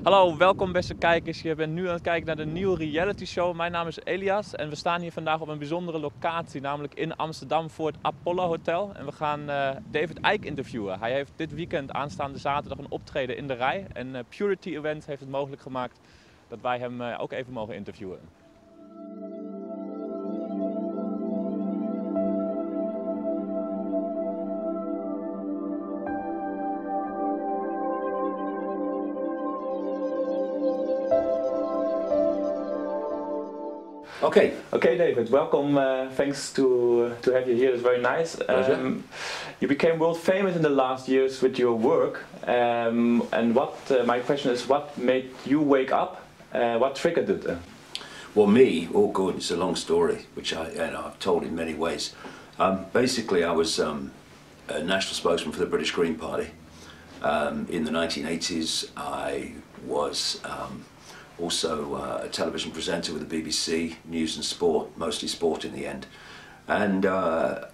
Hallo, welkom beste kijkers. Je bent nu aan het kijken naar de nieuwe reality show. Mijn naam is Elias en we staan hier vandaag op een bijzondere locatie, namelijk in Amsterdam voor het Apollo Hotel. En we gaan David Icke interviewen. Hij heeft dit weekend aanstaande zaterdag een optreden in de Rij. En Purity Event heeft het mogelijk gemaakt dat wij hem ook even mogen interviewen. Okay, David. Welcome. Thanks to have you here. It's very nice. You became world famous in the last years with your work. And what my question is, what made you wake up? What triggered it? Well, me, oh good, it's a long story, which I've told in many ways. Basically, I was a national spokesman for the British Green Party. In the 1980s, I was also a television presenter with the BBC, news and sport, mostly sport in the end. And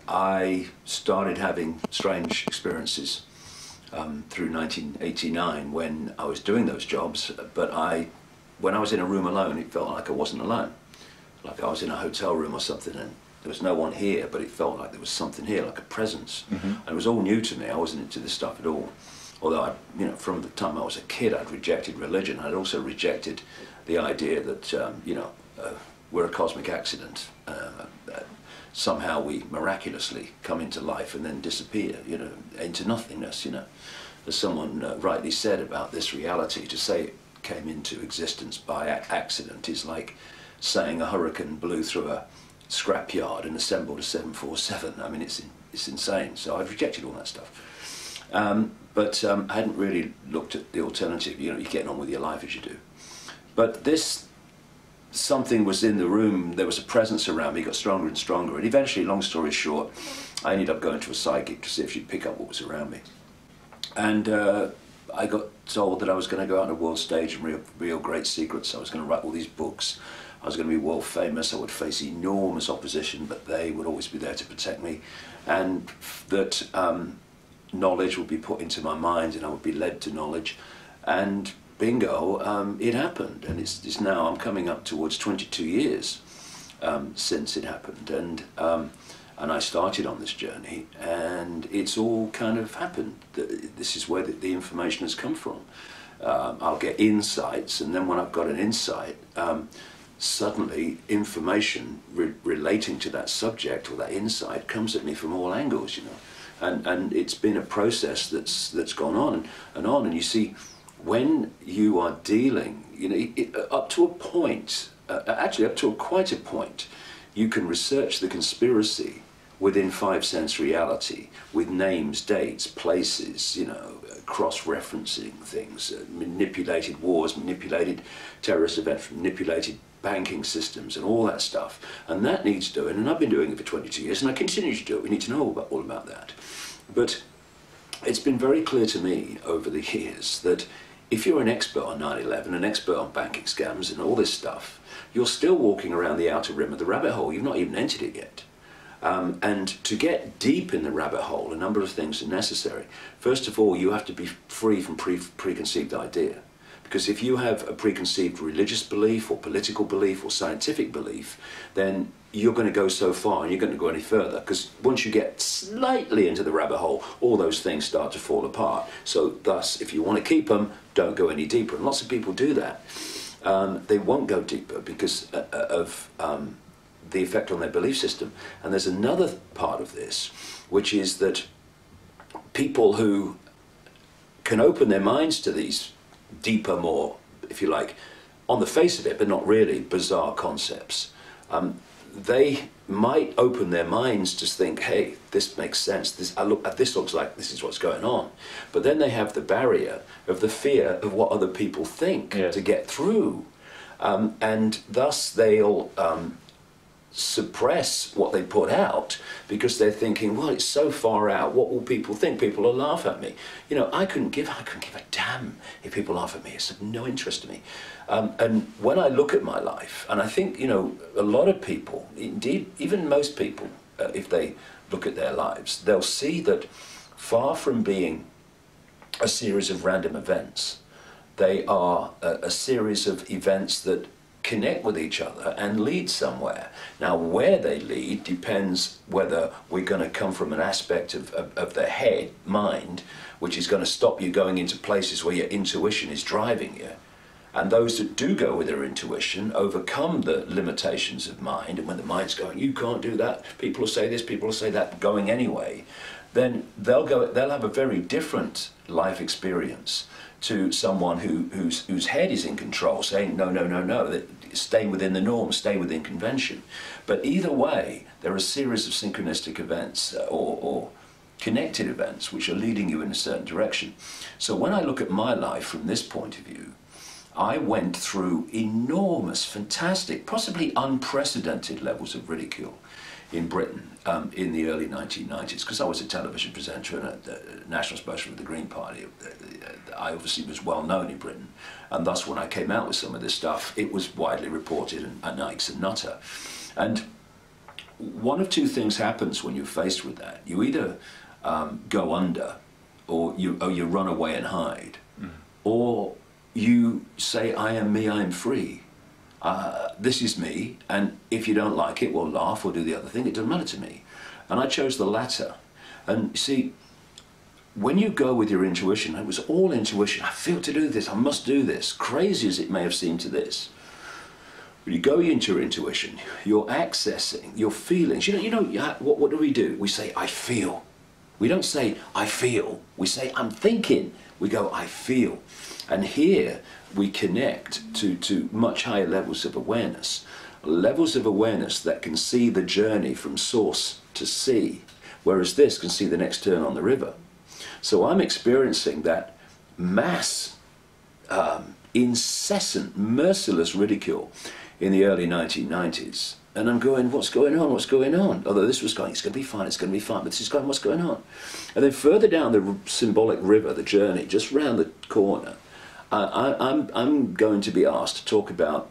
I started having strange experiences through 1989 when I was doing those jobs, but when I was in a room alone, it felt like I wasn't alone. Like I was in a hotel room or something and there was no one here, but it felt like there was something here, like a presence. And it was all new to me. I wasn't into this stuff at all. Although, from the time I was a kid, I'd rejected religion. I'd also rejected the idea that, we're a cosmic accident. Somehow we miraculously come into life and then disappear, into nothingness, As someone rightly said about this reality, to say it came into existence by accident is like saying a hurricane blew through a scrapyard and assembled a 747. I mean, it's insane. So I've rejected all that stuff. But I hadn't really looked at the alternative. You're getting on with your life as you do. But something was in the room, there was a presence around me, got stronger and stronger. And eventually, long story short, I ended up going to a psychic to see if she'd pick up what was around me. And I got told that I was going to go out on a world stage and reveal great secrets. I was going to write all these books. I was going to be world famous. I would face enormous opposition, but they would always be there to protect me. And that knowledge would be put into my mind and I would be led to knowledge, and bingo, it happened. And it's now, I'm coming up towards 22 years since it happened, and I started on this journey, and it's all kind of happened. This is where the information has come from. I'll get insights, and then when I've got an insight, suddenly information relating to that subject or that insight comes at me from all angles, And it's been a process that's gone on and on. And you see, when you are dealing, up to a point, actually up to quite a point, you can research the conspiracy within 5 sense reality with names, dates, places, cross-referencing things, manipulated wars, manipulated terrorist events, manipulated banking systems and all that stuff. And that needs doing, and I've been doing it for 22 years and I continue to do it. We need to know all about that. But it's been very clear to me over the years that if you're an expert on 9/11, an expert on banking scams and all this stuff, you're still walking around the outer rim of the rabbit hole. You've not even entered it yet. And to get deep in the rabbit hole, a number of things are necessary. First of all, you have to be free from preconceived idea. Because if you have a preconceived religious belief or political belief or scientific belief, then you're going to go so far and you're going to go any further. Because once you get slightly into the rabbit hole, all those things start to fall apart. So thus, if you want to keep them, don't go any deeper. And lots of people do that. They won't go deeper because of the effect on their belief system. And there's another part of this, which is that people who can open their minds to these deeper, more, if you like, on the face of it, but not really, bizarre concepts. They might open their minds to think, hey, this makes sense. This looks like this is what's going on. But then they have the barrier of the fear of what other people think to get through. And thus they'll suppress what they put out because they're thinking, well, it's so far out, what will people think? People will laugh at me. I couldn't give a damn if people laugh at me. It's of no interest to me. And when I look at my life, and I think, a lot of people, indeed, even most people, if they look at their lives, they'll see that far from being a series of random events, They are a series of events that connect with each other and lead somewhere. Now, where they lead depends whether we're going to come from an aspect of the head, mind, which is going to stop you going into places where your intuition is driving you. And those that do go with their intuition overcome the limitations of mind, and when the mind's going, you can't do that, people will say this, people will say that, going anyway, then they'll have a very different life experience to someone whose head is in control, saying no, no, no, no, stay within the norm, stay within convention. But either way, there are a series of synchronistic events or connected events which are leading you in a certain direction. So when I look at my life from this point of view, I went through enormous, fantastic, possibly unprecedented levels of ridicule in Britain in the early 1990s, because I was a television presenter and a national spokesman of the Green Party. I obviously was well known in Britain, and thus when I came out with some of this stuff, it was widely reported, and Icke's a nutter. And one of two things happens when you're faced with that. You either go under, or you run away and hide, or you say, I am me, I am free. This is me, and if you don't like it, we'll laugh or do the other thing, it doesn't matter to me. And I chose the latter. And see, when you go with your intuition, it was all intuition, I feel to do this, I must do this, crazy as it may have seemed to this. When you go into your intuition, you're accessing your feelings. You know, what do? We say, I feel. We don't say, I feel. We say, I'm thinking. We go, I feel. And here we connect to much higher levels of awareness that can see the journey from source to sea, whereas this can see the next turn on the river. So I'm experiencing that mass, incessant, merciless ridicule in the early 1990s. And I'm going, what's going on, what's going on? Although this was going, it's going to be fine, it's going to be fine, but this is going, what's going on? And then further down the symbolic river, the journey, just round the corner, I'm going to be asked to talk about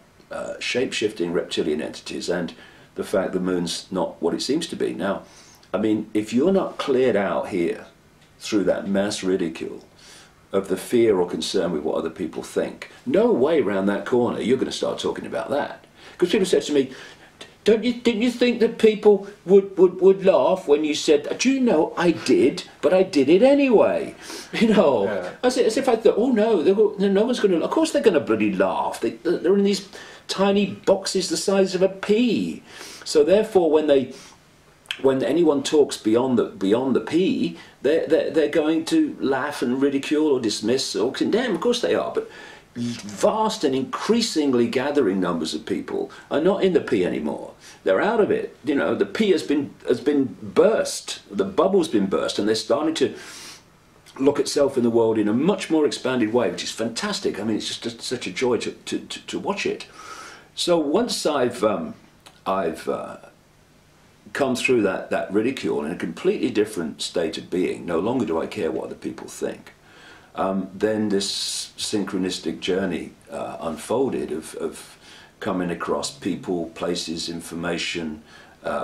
shape-shifting reptilian entities and the fact the moon's not what it seems to be. Now, I mean, if you're not cleared out here through that mass ridicule of the fear or concern with what other people think, no way round that corner you're going to start talking about that. Because people said to me, didn't you think that people would laugh when you said, do you know, I did, but I did it anyway. You know, yeah. As if I thought, oh no, no one's going to, of course they're going to bloody laugh. They're in these tiny boxes the size of a pea. So therefore when anyone talks beyond the pea, they're going to laugh and ridicule or dismiss or condemn. Of course they are, but vast and increasingly gathering numbers of people are not in the pea anymore. They're out of it. You know, the pea has been burst. The bubble's been burst, and they're starting to look at self in the world in a much more expanded way, which is fantastic. I mean, it's just such a joy to watch it. So once I've come through that ridicule in a completely different state of being, no longer do I care what other people think. Then this synchronistic journey unfolded of coming across people, places, information,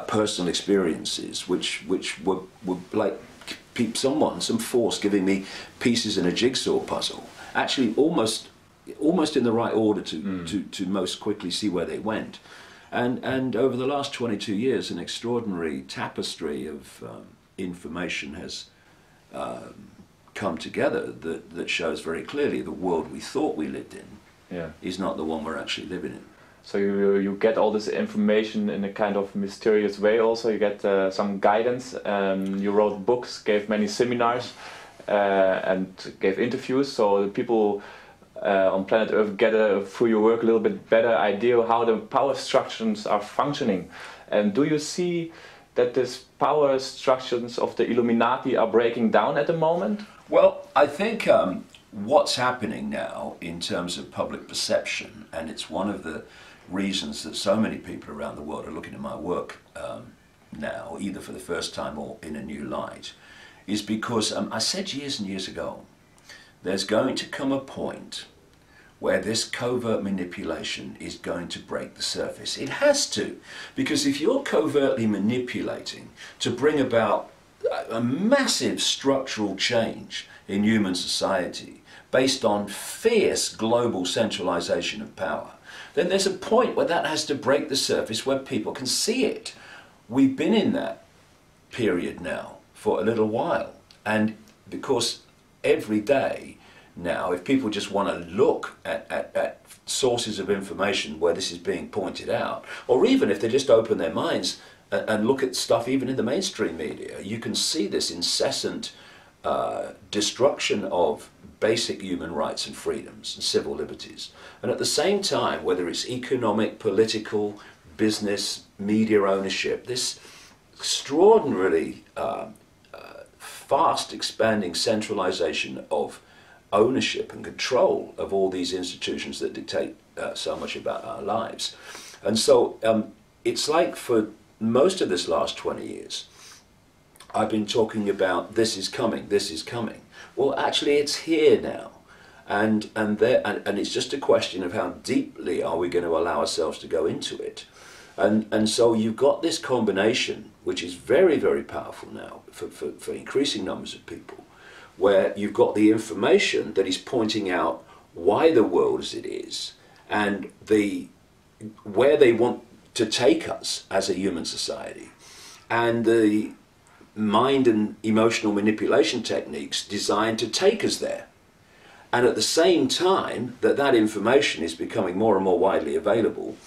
personal experiences, which were like some force giving me pieces in a jigsaw puzzle. Actually, almost in the right order to most quickly see where they went. And over the last 22 years, an extraordinary tapestry of information has come together that shows very clearly the world we thought we lived in is not the one we're actually living in. So you get all this information in a kind of mysterious way also, you get some guidance, you wrote books, gave many seminars and gave interviews, so the people on planet Earth get through your work a little bit better idea of how the power structures are functioning. And do you see that these power structures of the Illuminati are breaking down at the moment? Well, I think what's happening now in terms of public perception, and it's one of the reasons that so many people around the world are looking at my work now, either for the first time or in a new light, is because I said years and years ago, there's going to come a point where this covert manipulation is going to break the surface. It has to, because if you're covertly manipulating to bring about a massive structural change in human society based on fierce global centralization of power, then there's a point where that has to break the surface where people can see it. We've been in that period now for a little while, and because every day now, if people just want to look at sources of information where this is being pointed out, or even if they just open their minds and look at stuff even in the mainstream media, you can see this incessant destruction of basic human rights and freedoms and civil liberties. And at the same time, whether it's economic, political, business, media ownership, this extraordinarily fast expanding centralization of ownership and control of all these institutions that dictate so much about our lives. And so it's like for most of this last 20 years, I've been talking about this is coming, this is coming. Well, actually it's here now. And it's just a question of how deeply are we going to allow ourselves to go into it. And so you've got this combination, which is very, very powerful now for increasing numbers of people, where you've got the information that is pointing out why the world as it is and where they want to take us as a human society, and the mind and emotional manipulation techniques designed to take us there. And at the same time that information is becoming more and more widely available,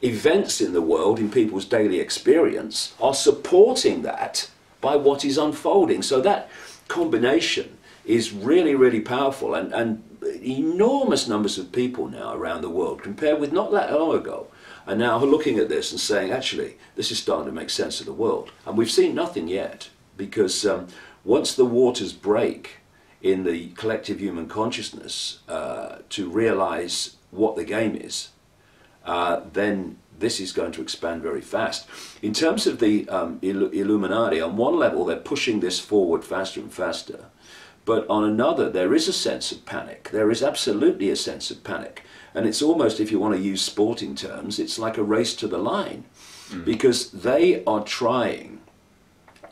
events in the world, in people's daily experience, are supporting that by what is unfolding. So that combination is really, really powerful, and enormous numbers of people now around the world, compared with not that long ago, are now looking at this and saying, actually, this is starting to make sense of the world. And we've seen nothing yet, because once the waters break in the collective human consciousness to realize what the game is, then this is going to expand very fast. In terms of the Illuminati, on one level they're pushing this forward faster and faster, but on another there is a sense of panic. There is absolutely a sense of panic, and it's almost, if you want to use sporting terms, it's like a race to the line, because they are trying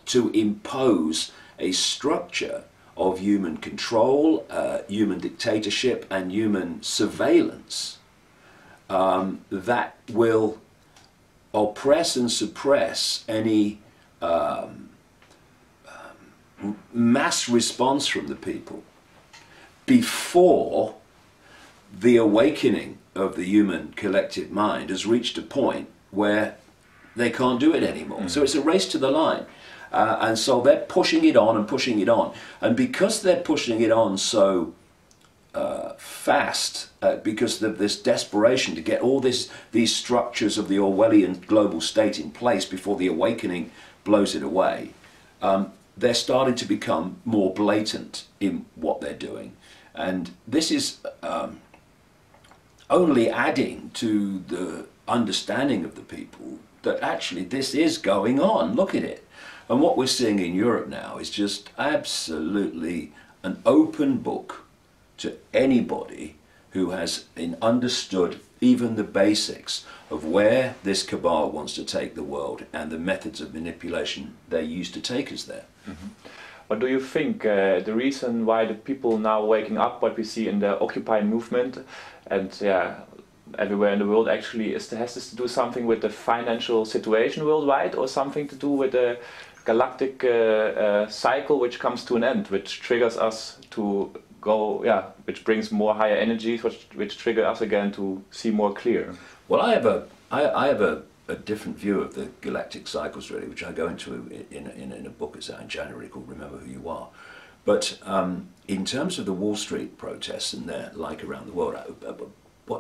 to impose a structure of human control, human dictatorship and human surveillance that will oppress and suppress any mass response from the people before the awakening of the human collective mind has reached a point where they can't do it anymore. So it's a race to the line. And so they're pushing it on and pushing it on. And because they're pushing it on so fast, because of this desperation to get all these structures of the Orwellian global state in place before the awakening blows it away, they're starting to become more blatant in what they're doing. And this is only adding to the understanding of the people that actually this is going on. Look at it. And what we're seeing in Europe now is just absolutely an open book to anybody who has understood even the basics of where this cabal wants to take the world and the methods of manipulation they use to take us there. Mm-hmm. What do you think the reason why the people now waking up, what we see in the Occupy movement and everywhere in the world actually, has this to do something with the financial situation worldwide, or something to do with the galactic cycle which comes to an end, which triggers us to go, which brings more higher energies, which trigger us again to see more clear? Well, I have a different view of the galactic cycles, really, which I go into in a book that's out in January called Remember Who You Are. But in terms of the Wall Street protests and their like around the world,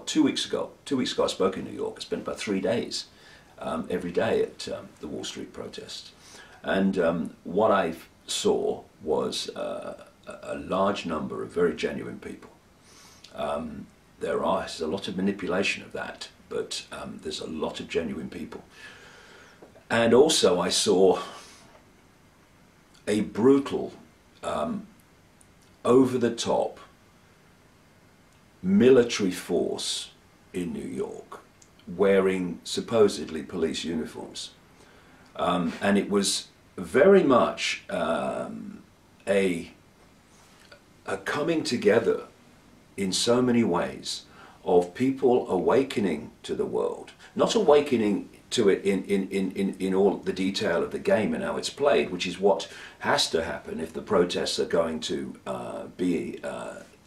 2 weeks ago I spoke in New York. I spent about 3 days every day at the Wall Street protests. And what I saw was a large number of very genuine people. There's a lot of manipulation of that, but there's a lot of genuine people. And also I saw a brutal, over-the-top military force in New York wearing supposedly police uniforms. And it was very much a coming together in so many ways of people awakening to the world, not awakening to it in all the detail of the game and how it's played, which is what has to happen if the protests are going to be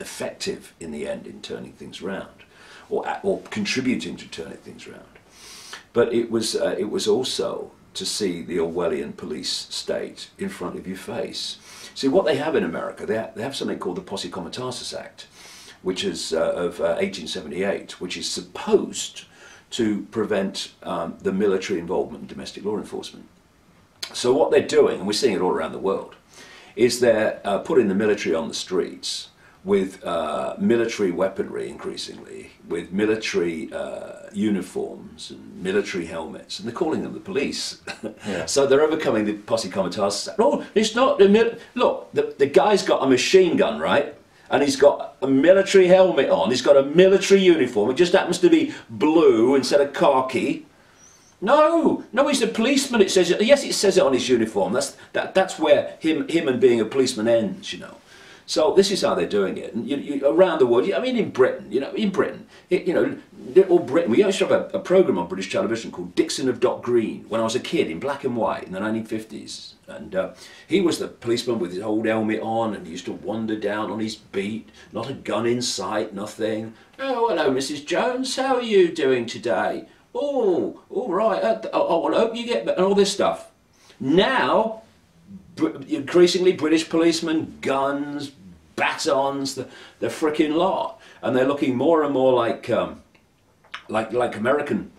effective in the end in turning things round, or contributing to turning things round. But it was also to see the Orwellian police state in front of your face. See, what they have in America, they have something called the Posse Comitatus Act, which is of 1878, which is supposed to prevent the military involvement in domestic law enforcement. So what they're doing, and we're seeing it all around the world, is they're putting the military on the streets with military weaponry increasingly, with military uniforms and military helmets, and they're calling them the police. Yeah. So they're overcoming the Posse Comitatus Act. No, it's not the look, the guy's got a machine gun, right? And he's got a military helmet on, he's got a military uniform, it just happens to be blue instead of khaki. No, he's a policeman, it says, yes, it says it on his uniform, that's where him and being a policeman ends, you know. So this is how they're doing it, and you, around the world. I mean, in Britain, little Britain. We used to have a program on British television called Dixon of Dock Green when I was a kid, in black and white in the 1950s, and he was the policeman with his old helmet on, and he used to wander down on his beat, not a gun in sight, nothing. Oh, hello, Mrs. Jones. How are you doing today? Oh, all right. I hope you get better. And all this stuff. Now, increasingly British policemen, guns, batons, the frickin' lot, and they're looking more and more like American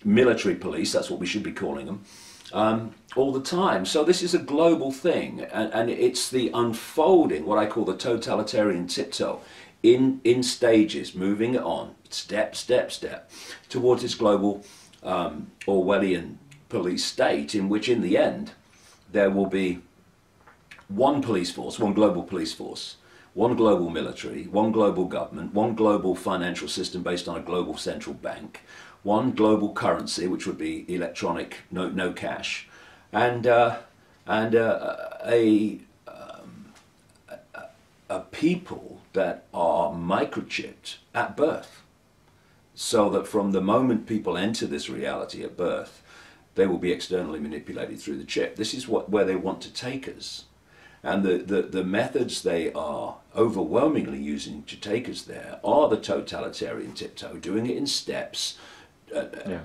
military police. That's what we should be calling them, all the time. So this is a global thing, and it's the unfolding, what I call the totalitarian tiptoe, in stages, moving on, step, towards this global Orwellian police state, in which, in the end, there will be one police force, one global police force, one global military, one global government, one global financial system based on a global central bank, one global currency, which would be electronic, no cash, and a people that are microchipped at birth, so that from the moment people enter this reality at birth, they will be externally manipulated through the chip. This is where they want to take us. And the methods they are overwhelmingly using to take us there are the totalitarian tiptoe, doing it in steps,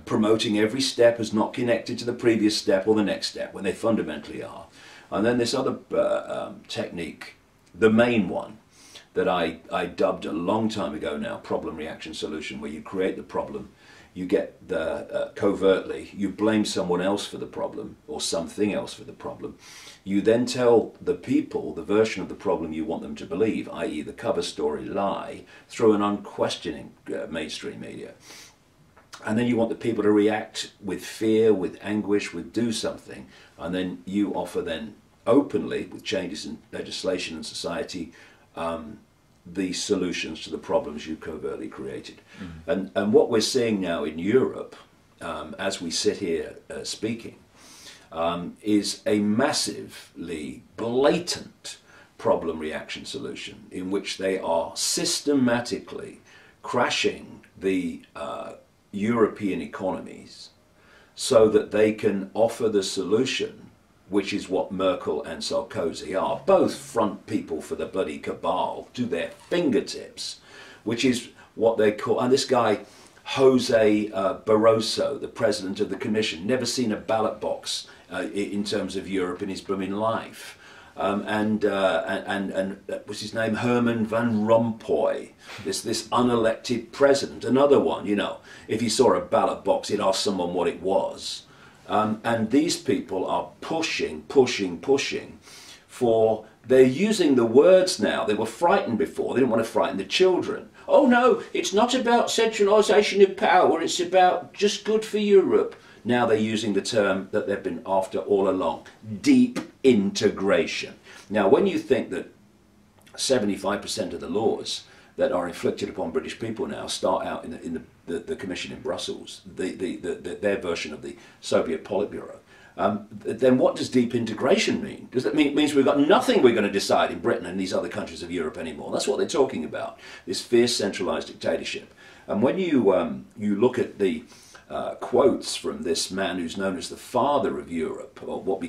promoting every step as not connected to the previous step or the next step, when they fundamentally are. And then this other technique, the main one, that I dubbed a long time ago now, problem, reaction, solution, where you create the problem, you get the covertly, you blame someone else for the problem or something else for the problem. You then tell the people the version of the problem you want them to believe, i.e. the cover story lie, through an unquestioning mainstream media. And then you want the people to react with fear, with anguish, with do something. And then you offer then openly, with changes in legislation and society, the solutions to the problems you covertly created. Mm. And what we're seeing now in Europe, as we sit here speaking, is a massively blatant problem, reaction, solution, in which they are systematically crashing the European economies so that they can offer the solution, which is what Merkel and Sarkozy are, both front people for the bloody cabal to their fingertips, which is what they call, and this guy, Jose Barroso, the president of the Commission, never seen a ballot box in terms of Europe in his blooming life. And what's his name? Herman Van Rompuy, this unelected president, another one, you know, if he saw a ballot box, he'd ask someone what it was. And these people are pushing for, they're using the words now. They were frightened before, they didn't want to frighten the children. Oh no, it's not about centralisation of power, it's about just good for Europe. Now they're using the term that they've been after all along, deep integration. Now when you think that 75% of the laws that are inflicted upon British people now start out in the Commission in Brussels, their version of the Soviet Politburo, then what does deep integration mean? Does that mean it means we've got nothing we're going to decide in Britain and these other countries of Europe anymore? That's what they're talking about, this fierce centralised dictatorship. And when you look at the quotes from this man who's known as the father of Europe, or what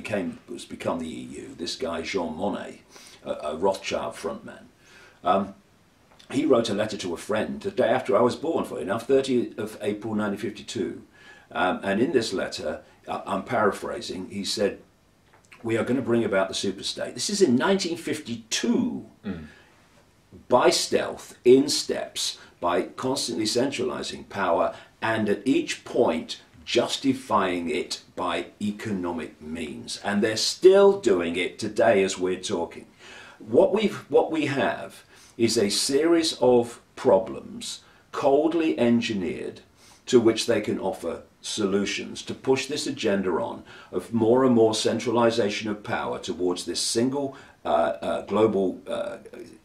was become the EU, this guy Jean Monnet, a Rothschild frontman, he wrote a letter to a friend the day after I was born, for enough, 30th of April 1952. And in this letter, I'm paraphrasing, he said, we are going to bring about the superstate. This is in 1952, by stealth, in steps, by constantly centralising power, and at each point justifying it by economic means. And they're still doing it today as we're talking. What we have is a series of problems coldly engineered to which they can offer solutions to push this agenda on of more and more centralization of power towards this single global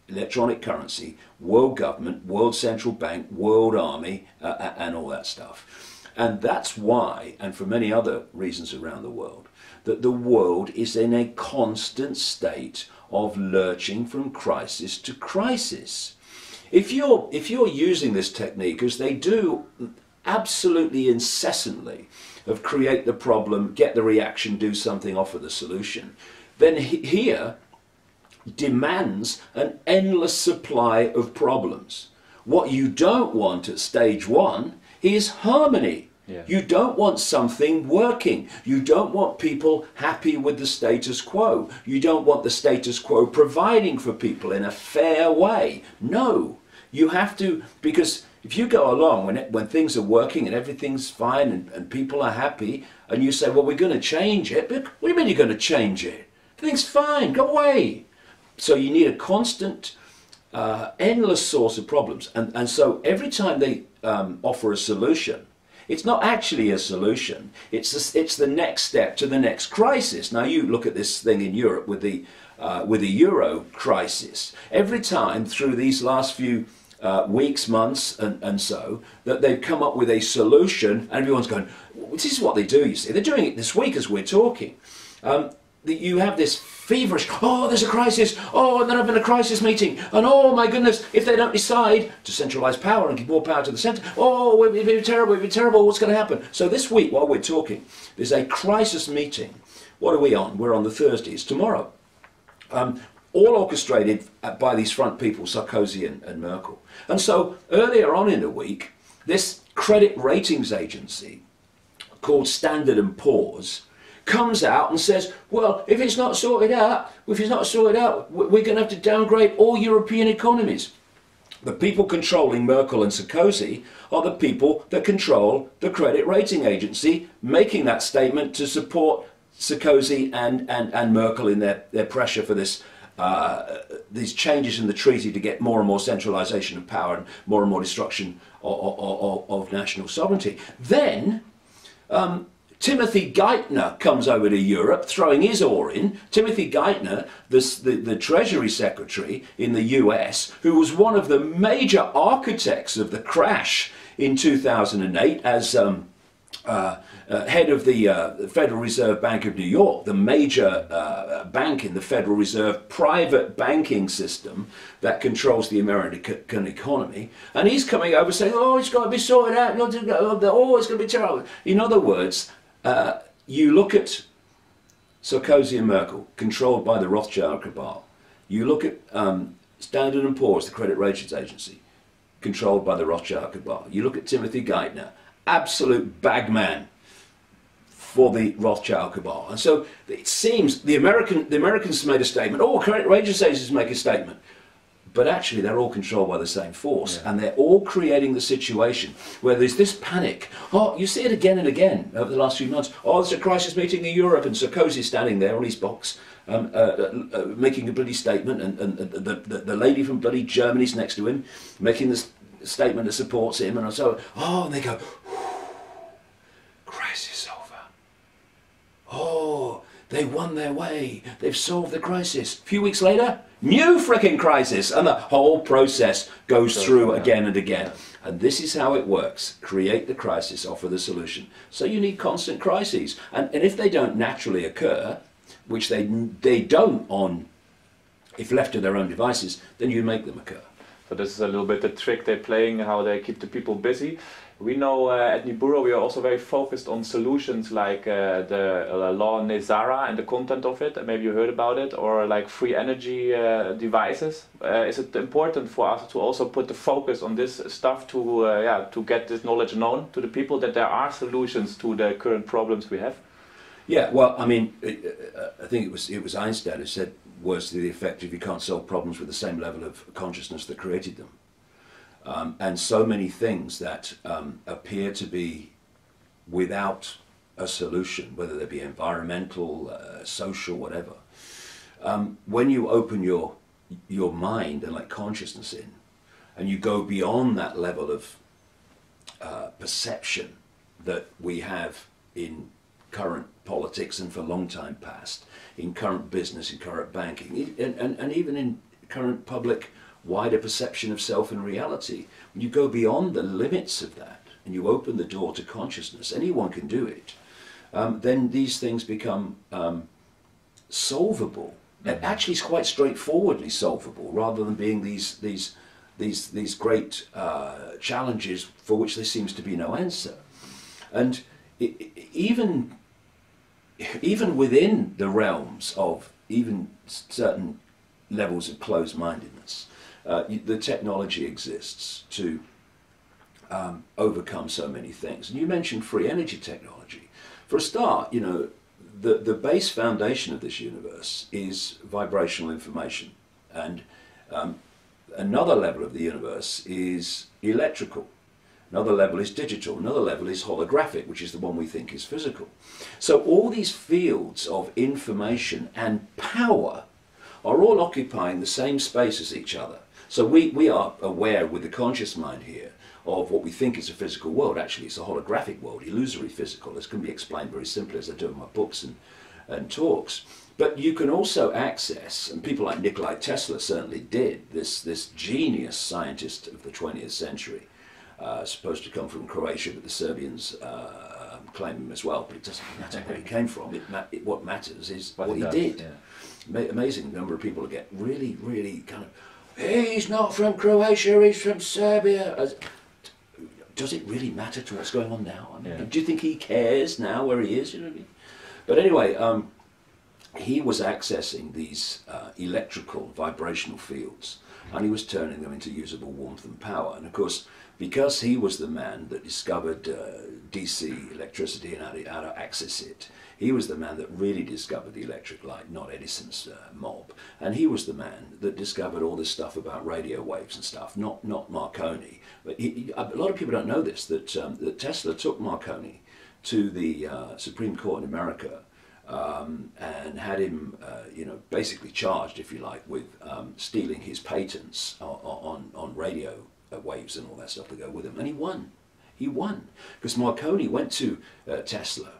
electronic currency, world government, world central bank, world army, and all that stuff. And that's why, and for many other reasons around the world, that the world is in a constant state of lurching from crisis to crisis. If you're using this technique, as they do absolutely incessantly, of create the problem, get the reaction, do something, offer the solution, then here demands an endless supply of problems. What you don't want at stage one is harmony. Yeah. You don't want something working. You don't want people happy with the status quo. You don't want the status quo providing for people in a fair way. No, you have to, because if you go along when things are working and everything's fine and people are happy, and you say, well, we're going to change it. But what do you mean you're going to change it? Everything's fine, go away. So you need a constant, endless source of problems. And so every time they offer a solution, it's not actually a solution. It's the next step to the next crisis. Now you look at this thing in Europe with the euro crisis. Every time through these last few weeks, months, and so, that they've come up with a solution, and everyone's going, this is what they do, you see. They're doing it this week as we're talking. You have this feverish, oh, there's a crisis, oh, and then I've been a crisis meeting, and oh my goodness, if they don't decide to centralise power and give more power to the centre, oh, it'd be terrible, what's going to happen? So this week, while we're talking, there's a crisis meeting. What are we on? We're on the Thursday, it's tomorrow. All orchestrated by these front people, Sarkozy and Merkel. And so earlier on in the week, this credit ratings agency called Standard & Poor's comes out and says, well, if it's not sorted out, we're going to have to downgrade all European economies. The people controlling Merkel and Sarkozy are the people that control the credit rating agency, making that statement to support Sarkozy and Merkel in their pressure for this these changes in the treaty to get more and more centralisation of power and more destruction of national sovereignty. Then Timothy Geithner comes over to Europe, throwing his oar in. Timothy Geithner, the Treasury Secretary in the US, who was one of the major architects of the crash in 2008 as head of the Federal Reserve Bank of New York, the major bank in the Federal Reserve private banking system that controls the American economy. And he's coming over saying, oh, it's got to be sorted out, oh, it's going to be terrible. In other words, you look at Sarkozy and Merkel, controlled by the Rothschild cabal. You look at Standard & Poor's, the credit ratings agency, controlled by the Rothschild cabal. You look at Timothy Geithner, absolute bagman for the Rothschild cabal. And so it seems the Americans made a statement, oh, credit ratings agencies make a statement. But actually they're all controlled by the same force, and they're all creating the situation where there's this panic. Oh, you see it again and again over the last few months. Oh, there's a crisis meeting in Europe, and Sarkozy's standing there on his box making a bloody statement, and the lady from bloody Germany's next to him making this statement that supports him, and so, oh, and they go, crisis over. Oh, they won their way, they've solved the crisis. A few weeks later, new frickin' crisis, and the whole process goes through again and again. And this is how it works. Create the crisis, offer the solution. So you need constant crises. And if they don't naturally occur, which they don't if left to their own devices, then you make them occur. So this is a little bit the trick they're playing, how they keep the people busy. We know at NWO we are also very focused on solutions like the law Nezara and the content of it. Maybe you heard about it, or like free energy devices. Is it important for us to also put the focus on this stuff to get this knowledge known to the people, that there are solutions to the current problems we have? Yeah, well, I mean, I think it was Einstein who said words to the effect of you can't solve problems with the same level of consciousness that created them. And so many things that appear to be without a solution, whether they be environmental, social, whatever. When you open your mind and let consciousness in, and you go beyond that level of perception that we have in current politics and for a long time past, in current business, in current banking, and even in current public wider perception of self and reality. When you go beyond the limits of that and you open the door to consciousness, anyone can do it, then these things become solvable. Mm-hmm. Actually, it's quite straightforwardly solvable, rather than being these great challenges for which there seems to be no answer. And even within the realms of even certain levels of closed-mindedness, the technology exists to overcome so many things. And you mentioned free energy technology. For a start, you know, the base foundation of this universe is vibrational information, and another level of the universe is electrical. Another level is digital, another level is holographic, which is the one we think is physical. So all these fields of information and power are all occupying the same space as each other. So we are aware with the conscious mind here of what we think is a physical world. Actually, it's a holographic world, illusory physical. This can be explained very simply, as I do in my books and talks. But you can also access, and people like Nikola Tesla certainly did, this genius scientist of the 20th century, supposed to come from Croatia, but the Serbians claim him as well, but it doesn't matter where he came from. What matters is what he did. Yeah. Amazing number of people get really, really kind of, hey, he's not from Croatia, he's from Serbia. Does it really matter to what's going on now? I mean, do you think he cares now where he is? You know what I mean? But anyway, he was accessing these electrical vibrational fields, and he was turning them into usable warmth and power. And of course, because he was the man that discovered DC electricity and how to access it, he was the man that really discovered the electric light, not Edison's mob. And he was the man that discovered all this stuff about radio waves and stuff, not Marconi. But a lot of people don't know this, that Tesla took Marconi to the Supreme Court in America and had him, basically charged, if you like, with stealing his patents on radio waves and all that stuff to go with him. And he won. He won. Because Marconi went to Tesla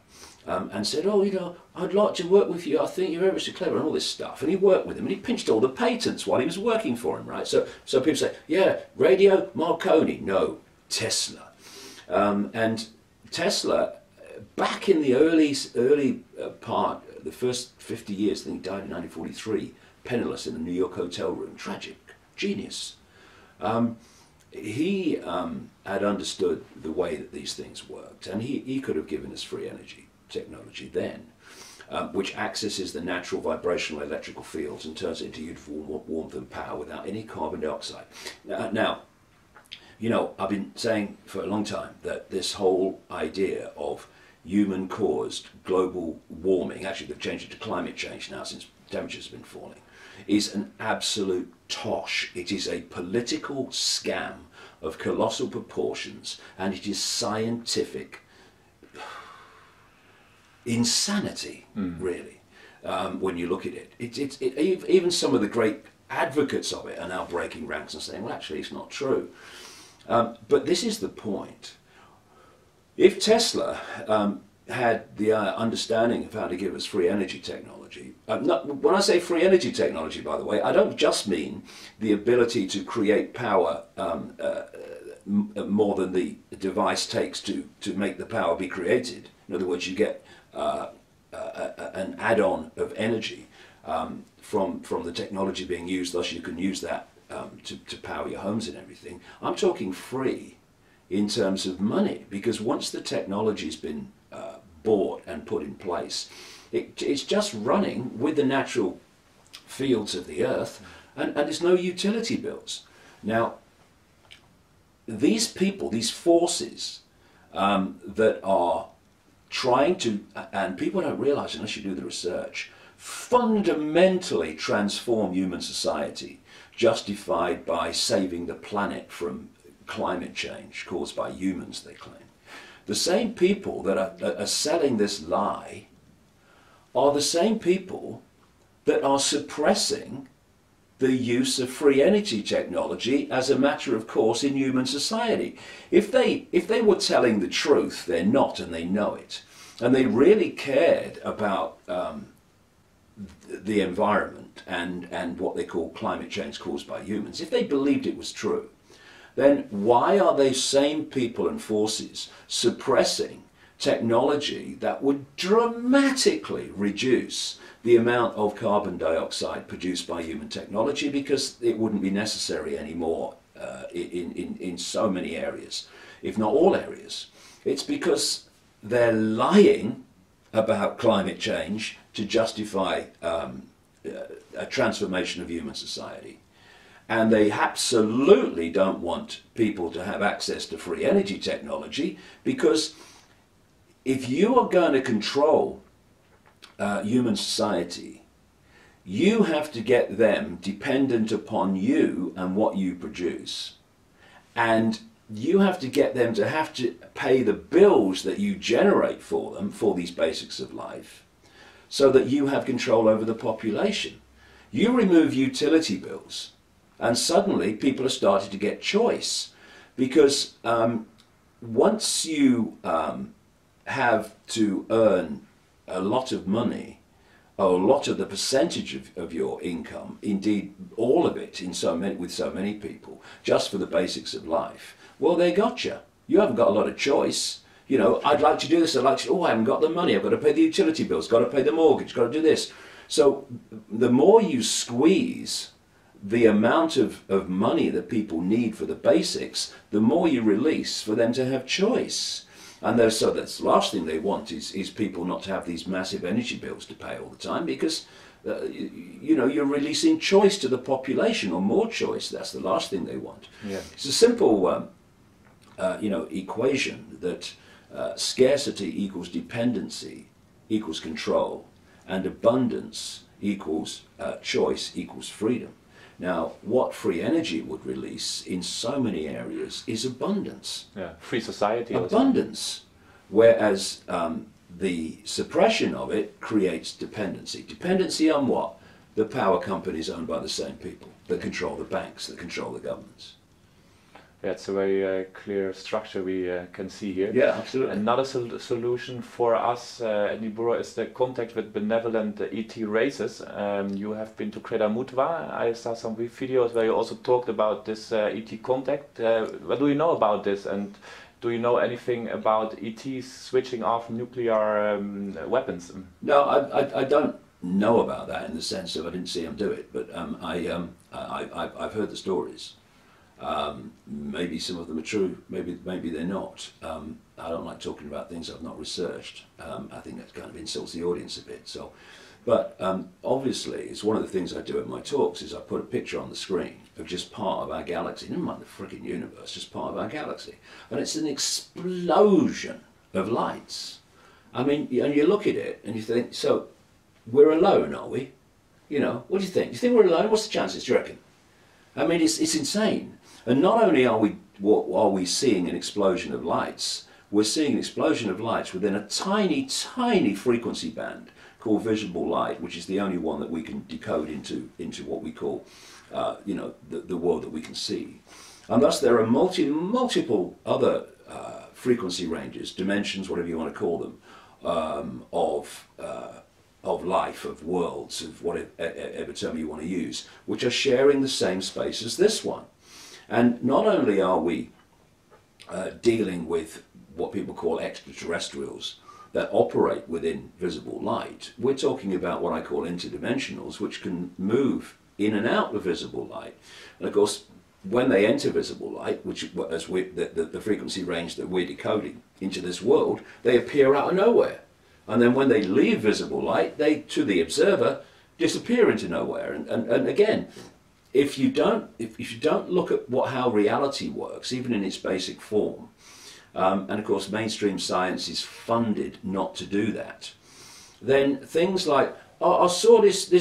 and said, oh, I'd like to work with you. I think you're ever so clever and all this stuff. And he worked with him and he pinched all the patents while he was working for him, right? So people say, yeah, radio, Marconi. No, Tesla. And Tesla, back in the early part, the first 50 years, I think he died in 1943, penniless in a New York hotel room. Tragic. Genius. He had understood the way that these things worked, and he could have given us free energy technology then, which accesses the natural vibrational electrical fields and turns it into usable warmth and power without any carbon dioxide. Now, I've been saying for a long time that this whole idea of human-caused global warming, actually they've changed it to climate change now since temperatures have been falling, is an absolute tosh. It is a political scam of colossal proportions, and it is scientific insanity, really, when you look at it. Even some of the great advocates of it are now breaking ranks and saying, well, actually, it's not true. But this is the point. If Tesla had the understanding of how to give us free energy technology. When I say free energy technology, by the way, I don't just mean the ability to create power more than the device takes to make the power be created. In other words, you get an add-on of energy from the technology being used, thus you can use that to power your homes and everything. I'm talking free in terms of money, because once the technology's been bought and put in place, it's just running with the natural fields of the earth, and there's no utility bills. Now, these people, these forces that are trying to, and people don't realize unless you do the research, fundamentally transform human society, justified by saving the planet from climate change caused by humans, they claim. The same people that are selling this lie are the same people that are suppressing the use of free energy technology as a matter of course in human society. If they were telling the truth, they're not, and they know it, and they really cared about the environment and what they call climate change caused by humans, if they believed it was true, then why are those same people and forces suppressing technology that would dramatically reduce the amount of carbon dioxide produced by human technology, because it wouldn't be necessary anymore in so many areas, if not all areas? It's because they're lying about climate change to justify a transformation of human society. And they absolutely don't want people to have access to free energy technology, because if you are going to control human society, you have to get them dependent upon you and what you produce. And you have to get them to have to pay the bills that you generate for them for these basics of life, so that you have control over the population. You remove utility bills, and suddenly people are starting to get choice, because once you have to earn a lot of money, or a lot of the percentage of your income, indeed all of it with so many people, just for the basics of life, well, they got you. You haven't got a lot of choice. You know, I'd like to do this, I'd like to, oh, I haven't got the money, I've got to pay the utility bills, got to pay the mortgage, got to do this. So the more you squeeze the amount of money that people need for the basics, the more you release for them to have choice. And so that's the last thing they want is people not to have these massive energy bills to pay all the time, because you know, you're releasing choice to the population, or more choice. That's the last thing they want. Yeah. It's a simple you know, equation that scarcity equals dependency equals control, and abundance equals choice equals freedom. Now, what free energy would release in so many areas is abundance. Yeah, free society. Abundance. Whereas the suppression of it creates dependency. Dependency on what? The power companies owned by the same people that control the banks, that control the governments. Yeah, it's a very clear structure we can see here. Yeah, absolutely. Another solution for us at NWO is the contact with benevolent ET races. You have been to Kreda Mutwa. I saw some videos where you also talked about this ET contact. What do you know about this, and do you know anything about ETs switching off nuclear weapons? No, I don't know about that in the sense of I didn't see them do it, but I've heard the stories. Maybe some of them are true, maybe they're not. I don't like talking about things I've not researched. I think that kind of insults the audience a bit. So, but obviously, it's one of the things I do at my talks is I put a picture on the screen of just part of our galaxy, never mind the freaking universe, just part of our galaxy, and it's an explosion of lights. I mean, and you look at it and you think, so we're alone, are we? You know, what do you think? Do you think we're alone? What's the chances, do you reckon? I mean, it's insane. And not only are we seeing an explosion of lights, we're seeing an explosion of lights within a tiny, tiny frequency band called visible light, which is the only one that we can decode into what we call, you know, the world that we can see. And thus there are multiple other frequency ranges, dimensions, whatever you want to call them, of life, of worlds, of whatever term you want to use, which are sharing the same space as this one. And not only are we dealing with what people call extraterrestrials that operate within visible light, we're talking about what I call interdimensionals, which can move in and out of visible light. And of course, when they enter visible light, which as the frequency range that we're decoding into this world, they appear out of nowhere. And then when they leave visible light, they, to the observer, disappear into nowhere. And again, if you don't look at how reality works, even in its basic form, and of course mainstream science is funded not to do that, then things like, oh, I saw this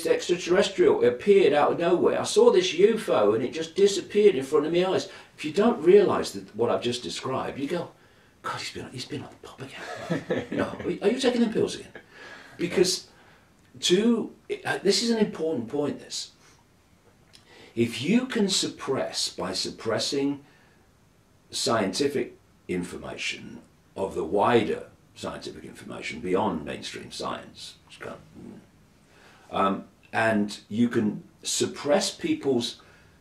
extraterrestrial appeared out of nowhere. I saw this UFO and it just disappeared in front of my eyes. If you don't realise that what I've just described, you go, God, he's been on the pop again. You know, are you taking them pills again? Because this is an important point, this. If you can suppress, by suppressing scientific information of the wider scientific information beyond mainstream science, and you can suppress people's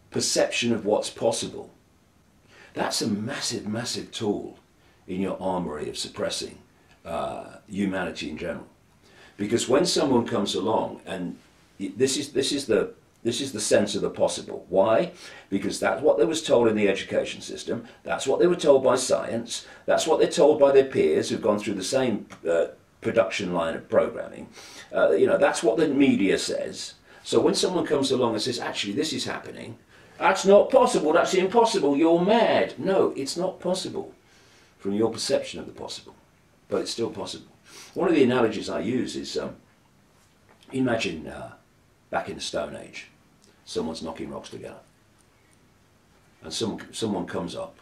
perception of what's possible, that's a massive, massive tool in your armory of suppressing humanity in general. Because when someone comes along, and this is the sense of the possible. Why? Because that's what they was told in the education system, that's what they were told by science, that's what they're told by their peers who've gone through the same production line of programming. You know, that's what the media says. So when someone comes along and says, actually this is happening, that's not possible, that's impossible, you're mad. No, it's not possible from your perception of the possible, but it's still possible. One of the analogies I use is, imagine back in the Stone Age, someone's knocking rocks together, and someone comes up,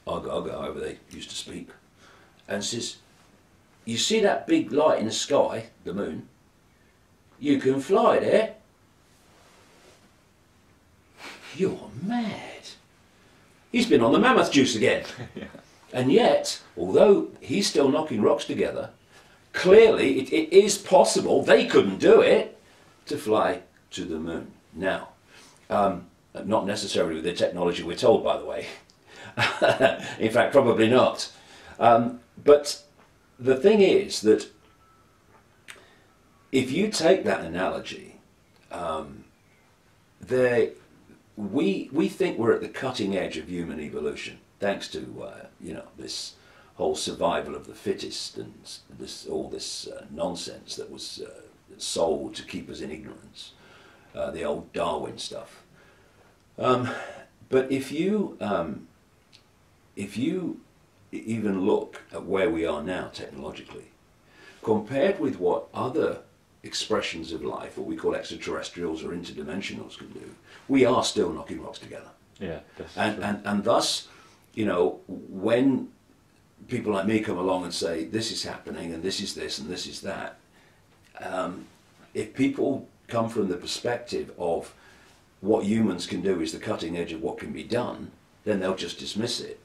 Ugga, however they used to speak, and says, you see that big light in the sky, the moon, you can fly there. You're mad. He's been on the mammoth juice again. Yeah. And yet, although he's still knocking rocks together, clearly it is possible, they couldn't do it, to fly to the moon. Now, not necessarily with the technology we're told, by the way. In fact, probably not. But the thing is that if you take that analogy, we think we're at the cutting edge of human evolution, thanks to you know, this whole survival of the fittest and all this nonsense that was sold to keep us in ignorance, the old Darwin stuff. But if you even look at where we are now technologically, compared with what other expressions of life, what we call extraterrestrials or interdimensionals, can do, we are still knocking rocks together. Yeah, and thus, you know, when people like me come along and say this is happening and this is this and this is that, if people come from the perspective of what humans can do is the cutting edge of what can be done, then they'll just dismiss it.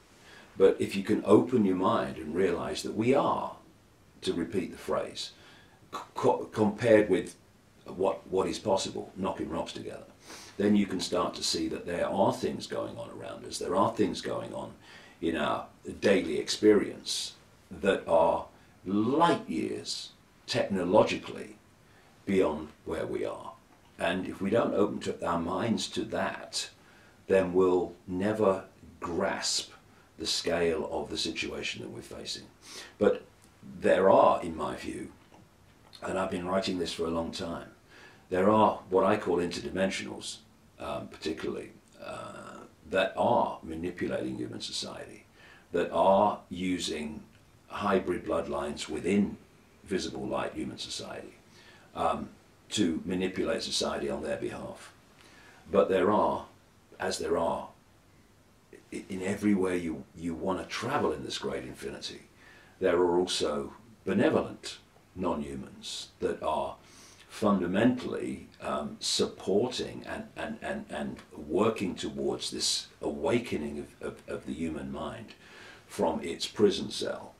But if you can open your mind and realize that we are, to repeat the phrase, compared with what is possible, knocking rocks together, then you can start to see that there are things going on around us. There are things going on in our daily experience that are light years technologically beyond where we are. And if we don't open our minds to that, then we'll never grasp the scale of the situation that we're facing. But there are, in my view, and I've been writing this for a long time, there are what I call interdimensionals, particularly, that are manipulating human society, that are using hybrid bloodlines within visible light human society to manipulate society on their behalf. But there are, as there are in everywhere you want to travel in this great infinity, there are also benevolent non-humans that are fundamentally supporting and working towards this awakening of the human mind from its prison cell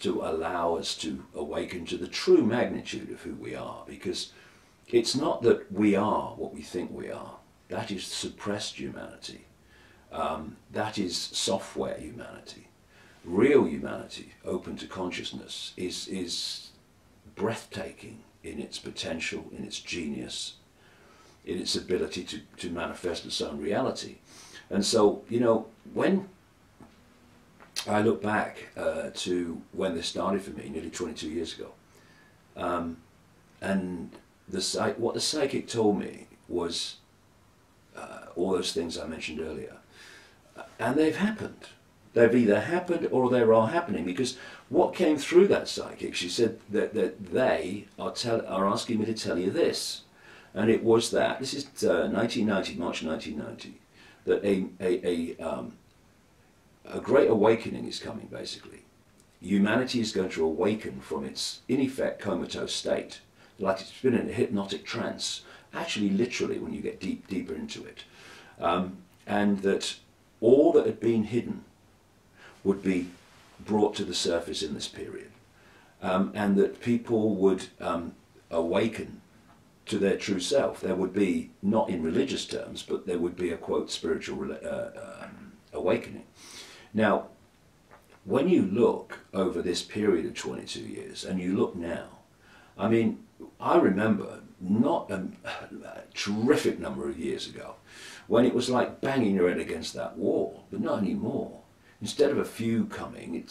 to allow us to awaken to the true magnitude of who we are, because it's not that we are what we think we are. That is suppressed humanity. That is software humanity. Real humanity, open to consciousness, is breathtaking in its potential, in its genius, in its ability to manifest its own reality. And so, you know, when I look back to when this started for me nearly 22 years ago, and what the psychic told me was all those things I mentioned earlier, and they've happened. They've either happened or they are happening, because what came through that psychic, she said that they are asking me to tell you this, and it was that, this is 1990, March 1990, that a great awakening is coming, basically. Humanity is going to awaken from its, in effect, comatose state, like it's been in a hypnotic trance, actually literally when you get deeper into it, and that all that had been hidden would be brought to the surface in this period, and that people would awaken to their true self. There would be, not in religious terms, but there would be a, quote, spiritual awakening. Now, when you look over this period of 22 years, and you look now, I mean, I remember not a terrific number of years ago, when it was like banging your head against that wall, but not anymore. Instead of a few coming,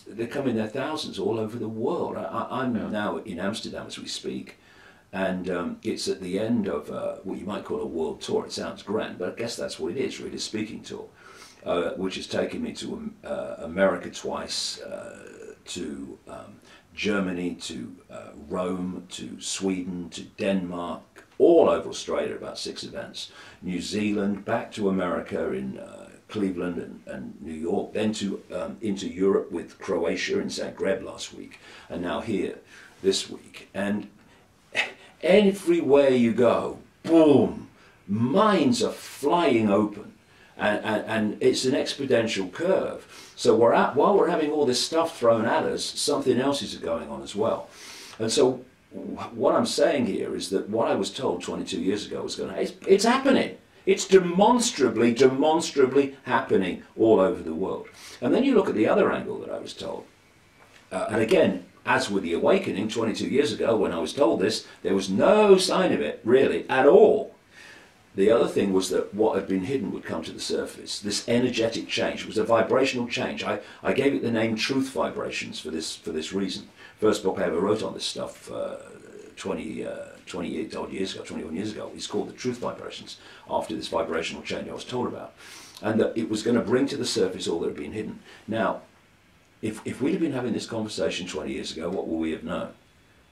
they're coming their thousands all over the world. I'm now in Amsterdam as we speak, and it's at the end of what you might call a world tour. It sounds grand, but I guess that's what it is, really, a speaking tour, which has taken me to America twice, to Germany, to Rome, to Sweden, to Denmark, all over Australia, about 6 events, New Zealand, back to America in Cleveland and New York, then to into Europe with Croatia in Zagreb last week, and now here this week. And everywhere you go, boom, minds are flying open, and it's an exponential curve. So while we're having all this stuff thrown at us, something else is going on as well. And so what I'm saying here is that what I was told 22 years ago was going to, it's happening. It's demonstrably happening all over the world. And then you look at the other angle that I was told. And again, as with the awakening 22 years ago when I was told this, there was no sign of it, really, at all. The other thing was that what had been hidden would come to the surface. This energetic change. It was a vibrational change. I gave it the name Truth Vibrations for this reason. First book I ever wrote on this stuff 28 odd years ago, 21 years ago. It's called The Truth Vibrations, after this vibrational change I was told about. And that it was going to bring to the surface all that had been hidden. Now, if we'd have been having this conversation 20 years ago, what would we have known?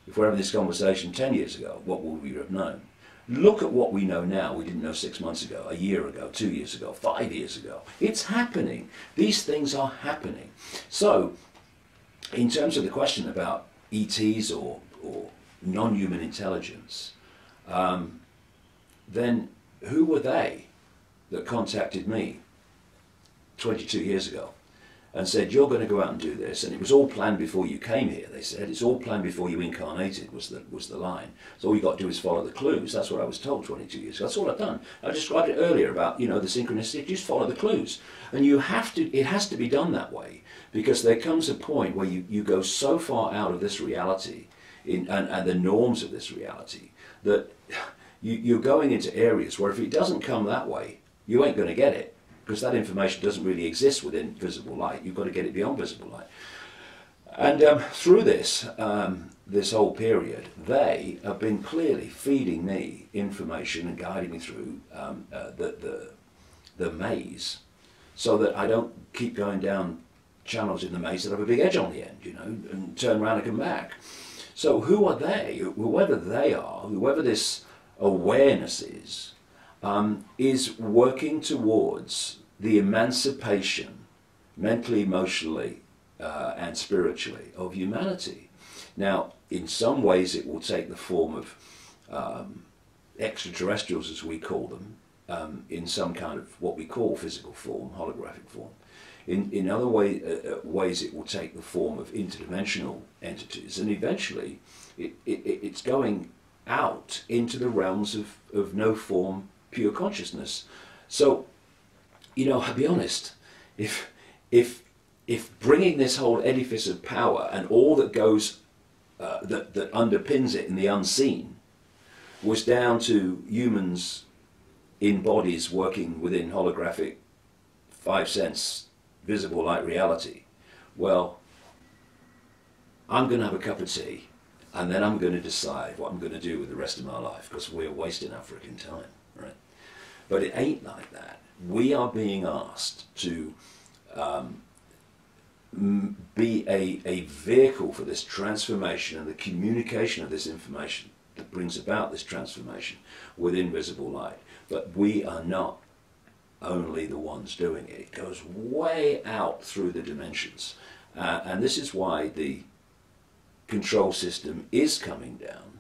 If we're having this conversation 10 years ago, what would we have known? Look at what we know now we didn't know 6 months ago, a year ago, 2 years ago, 5 years ago. It's happening. These things are happening. So, in terms of the question about ETs or non-human intelligence, then who were they that contacted me 22 years ago and said, you're going to go out and do this, and it was all planned before you came here, they said. It's all planned before you incarnated, was the line. So all you got to do is follow the clues. That's what I was told 22 years ago. That's all I've done. I described it earlier about, you know, the synchronicity. Just follow the clues. And you have to, it has to be done that way, because there comes a point where you go so far out of this reality and the norms of this reality that you're going into areas where if it doesn't come that way, you ain't going to get it. Because that information doesn't really exist within visible light. You've got to get it beyond visible light. And through this whole period, they have been clearly feeding me information and guiding me through the maze, so that I don't keep going down channels in the maze that have a big edge on the end, you know, and turn around and come back. So who are they? Whoever they are, whoever this awareness is working towards the emancipation, mentally, emotionally, and spiritually, of humanity. Now, in some ways it will take the form of extraterrestrials, as we call them, in some kind of what we call physical form, holographic form. In other ways, it will take the form of interdimensional entities, and eventually it's going out into the realms of no form, pure consciousness. So, you know, I'll be honest, if bringing this whole edifice of power and all that goes, that underpins it in the unseen, was down to humans in bodies working within holographic 5 sense visible light reality, well, I'm going to have a cup of tea and then I'm going to decide what I'm going to do with the rest of my life, because we're wasting our freaking time, right? But it ain't like that. We are being asked to be a vehicle for this transformation and the communication of this information that brings about this transformation with invisible light. But we are not only the ones doing it. It goes way out through the dimensions. And this is why the control system is coming down.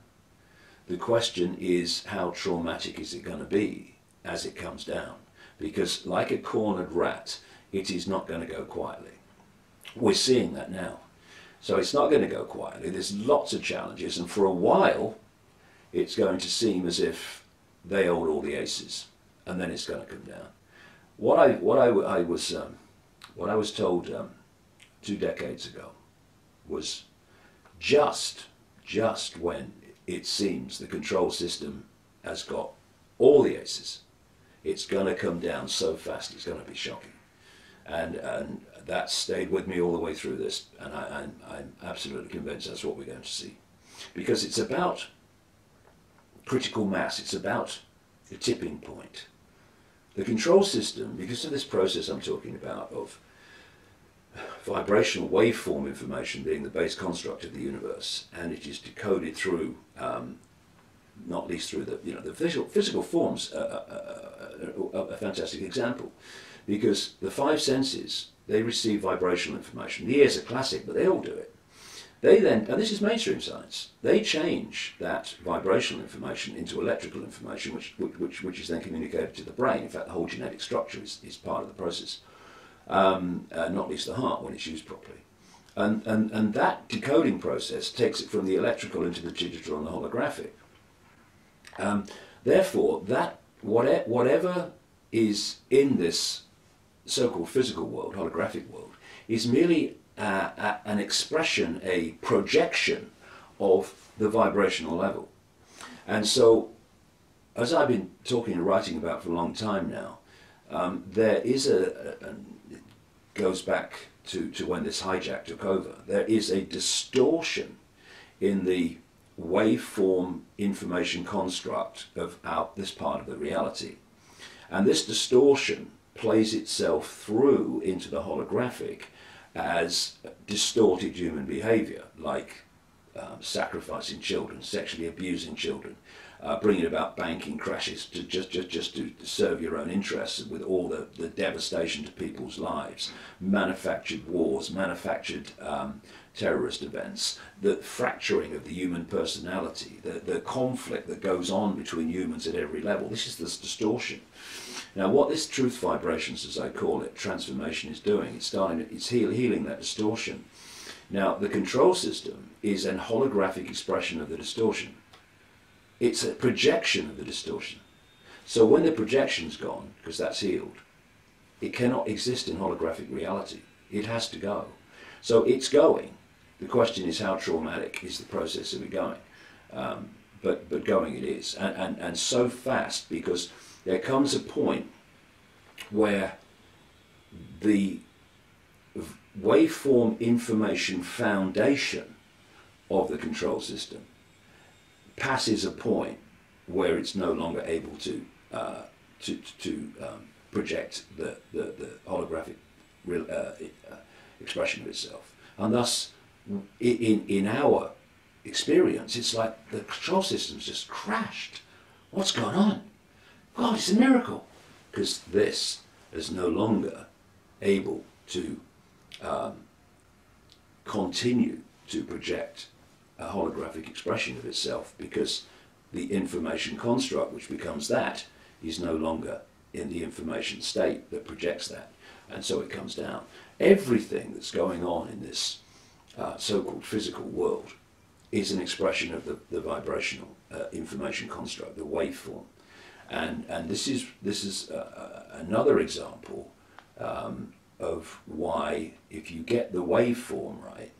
The question is, how traumatic is it going to be as it comes down? Because like a cornered rat, it is not going to go quietly. We're seeing that now. So it's not going to go quietly. There's lots of challenges, and for a while it's going to seem as if they hold all the aces, and then it's going to come down. What I was told 2 decades ago was just when it seems the control system has got all the aces, it's going to come down so fast it's going to be shocking. And that stayed with me all the way through this, and I'm absolutely convinced that's what we're going to see. Because it's about critical mass, it's about the tipping point. The control system, because of this process I'm talking about of vibrational waveform information being the base construct of the universe, and it is decoded through, not least through the physical forms, a fantastic example, because the 5 senses, they receive vibrational information. The ears are classic, but they all do it. They then, and this is mainstream science, they change that vibrational information into electrical information, which is then communicated to the brain. In fact, the whole genetic structure is part of the process, not least the heart when it's used properly. And that decoding process takes it from the electrical into the digital and the holographic. Therefore, that whatever is in this so-called physical world, holographic world, is merely an expression, a projection of the vibrational level. And so, as I've been talking and writing about for a long time now, there is it goes back to when this hijack took over, there is a distortion in the waveform information construct of this part of the reality. And this distortion plays itself through into the holographic as distorted human behavior, like sacrificing children, sexually abusing children, bringing about banking crashes to just to serve your own interests with all the devastation to people's lives, manufactured wars, manufactured terrorist events, the fracturing of the human personality, the conflict that goes on between humans at every level. This is this distortion. Now, what this truth vibrations, as I call it, transformation is doing, it's healing that distortion. Now, the control system is an holographic expression of the distortion. It's a projection of the distortion. So when the projection's gone, because that's healed, it cannot exist in holographic reality. It has to go. So it's going. The question is, how traumatic is the process of it going? But going it is. And so fast, because there comes a point where the waveform information foundation of the control system passes a point where it's no longer able to project the holographic expression of itself. And thus, in our experience, it's like the control system's just crashed. What's going on? God, it's a miracle. Because this is no longer able to continue to project a holographic expression of itself, because the information construct, which becomes that, is no longer in the information state that projects that. and so it comes down. Everything that's going on in this so-called physical world is an expression of the vibrational information construct, the waveform. And this is another example of why, if you get the waveform right,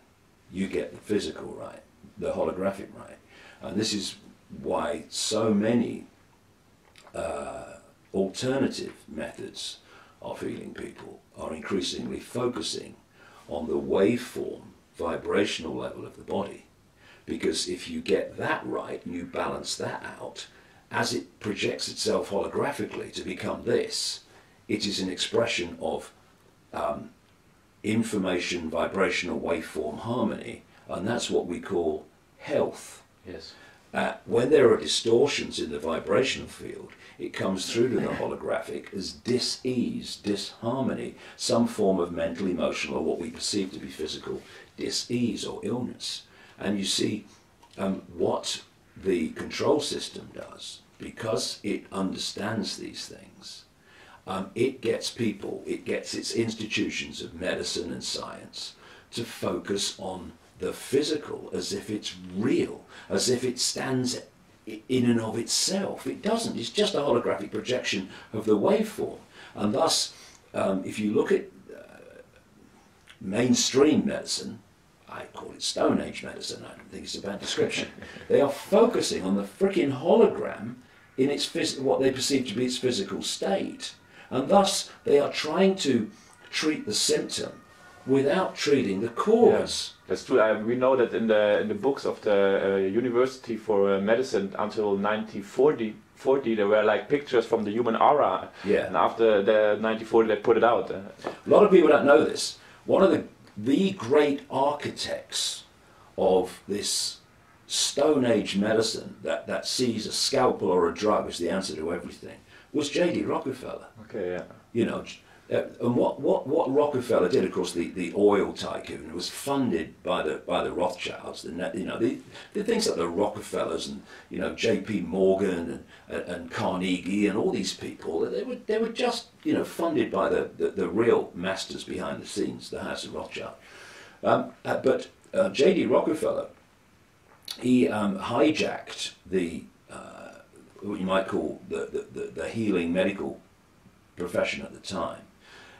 you get the physical right, the holographic right. And this is why so many alternative methods of healing people are increasingly focusing on the waveform, vibrational level of the body. Because if you get that right and you balance that out, as it projects itself holographically to become this, it is an expression of information, vibrational waveform harmony, and that's what we call health. Yes. When there are distortions in the vibrational field, it comes through to the holographic as dis-ease, disharmony, some form of mental, emotional, or what we perceive to be physical dis-ease or illness. And you see what the control system does, because it understands these things. It gets people, it gets its institutions of medicine and science to focus on the physical as if it's real, as if it stands in and of itself. It doesn't. It's just a holographic projection of the waveform. And thus, if you look at mainstream medicine, I call it Stone Age medicine, I don't think it's a bad description. They are focusing on the frickin' hologram in its what they perceive to be its physical state. And thus, they are trying to treat the symptom without treating the cause. Yeah, that's true. We know that in the books of the University for Medicine until 1940, there were like pictures from the human aura. Yeah. And after the 1940, they put it out. A lot of people don't know this. One of the great architects of this Stone Age medicine that sees a scalpel or a drug as the answer to everything was J.D. Rockefeller. Okay, yeah. You know, and what Rockefeller did, of course, the oil tycoon, was funded by the Rothschilds. The things like the Rockefellers and J.P. Morgan and Carnegie and all these people, they were just funded by the real masters behind the scenes, the House of Rothschild. But J.D. Rockefeller, he hijacked what you might call the healing medical profession at the time.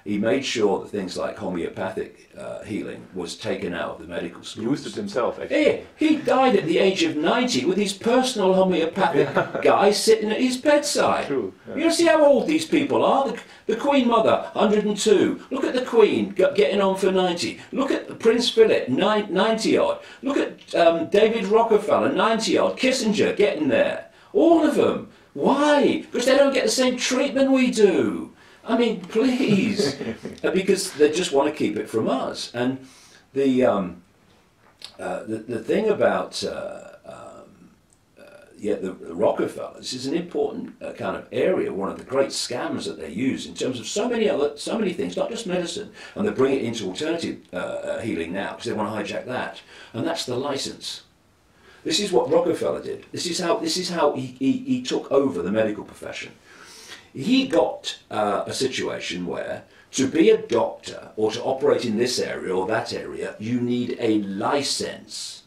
He made sure that things like homeopathic healing was taken out of the medical schools. He used it himself, actually. He died at the age of 90 with his personal homeopathic guy sitting at his bedside. True. Yeah. You see how old these people are? The Queen Mother, 102. Look at the Queen getting on for 90. Look at Prince Philip, 90 odd. Look at David Rockefeller, 90 odd. Kissinger getting there. All of them. Why? Because they don't get the same treatment we do. I mean, please. Because they just want to keep it from us. And the thing about the Rockefellers is an important kind of area, one of the great scams that they use in terms of so many things, not just medicine, and they bring it into alternative healing now because they want to hijack that, and that's the license. This is what Rockefeller did. This is how he took over the medical profession. He got a situation where to be a doctor or to operate in this area or that area, you need a license.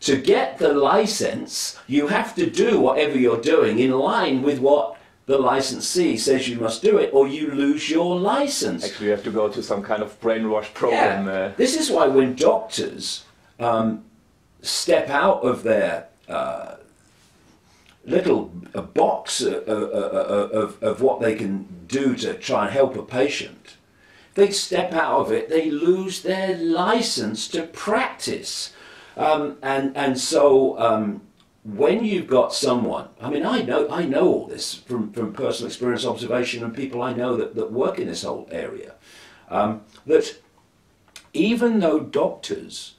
To get the license, you have to do whatever you're doing in line with what the licensee says you must do it, or you lose your license. Actually, you have to go to some kind of brainwash program. Yeah. This is why when doctors step out of their little box of what they can do to try and help a patient, they step out of it, they lose their license to practice. And so when you've got someone, I mean, I know all this from personal experience, observation, and people I know that work in this whole area, that even though doctors,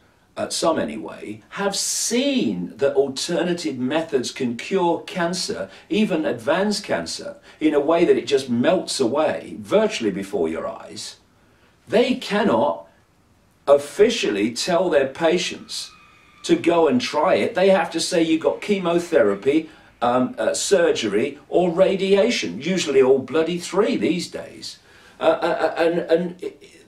some anyway, have seen that alternative methods can cure cancer, even advanced cancer, in a way that it just melts away virtually before your eyes, they cannot officially tell their patients to go and try it. They have to say you've got chemotherapy, surgery or radiation, usually all bloody three these days. And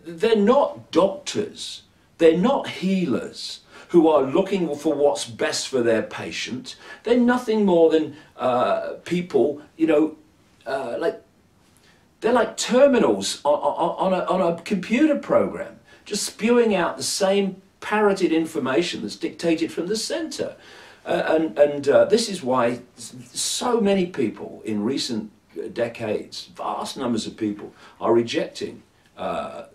they're not doctors, they're not healers who are looking for what's best for their patient. They're nothing more than people, you know, they're like terminals on a computer program, just spewing out the same parroted information that's dictated from the centre. This is why so many people in recent decades, vast numbers of people, are rejecting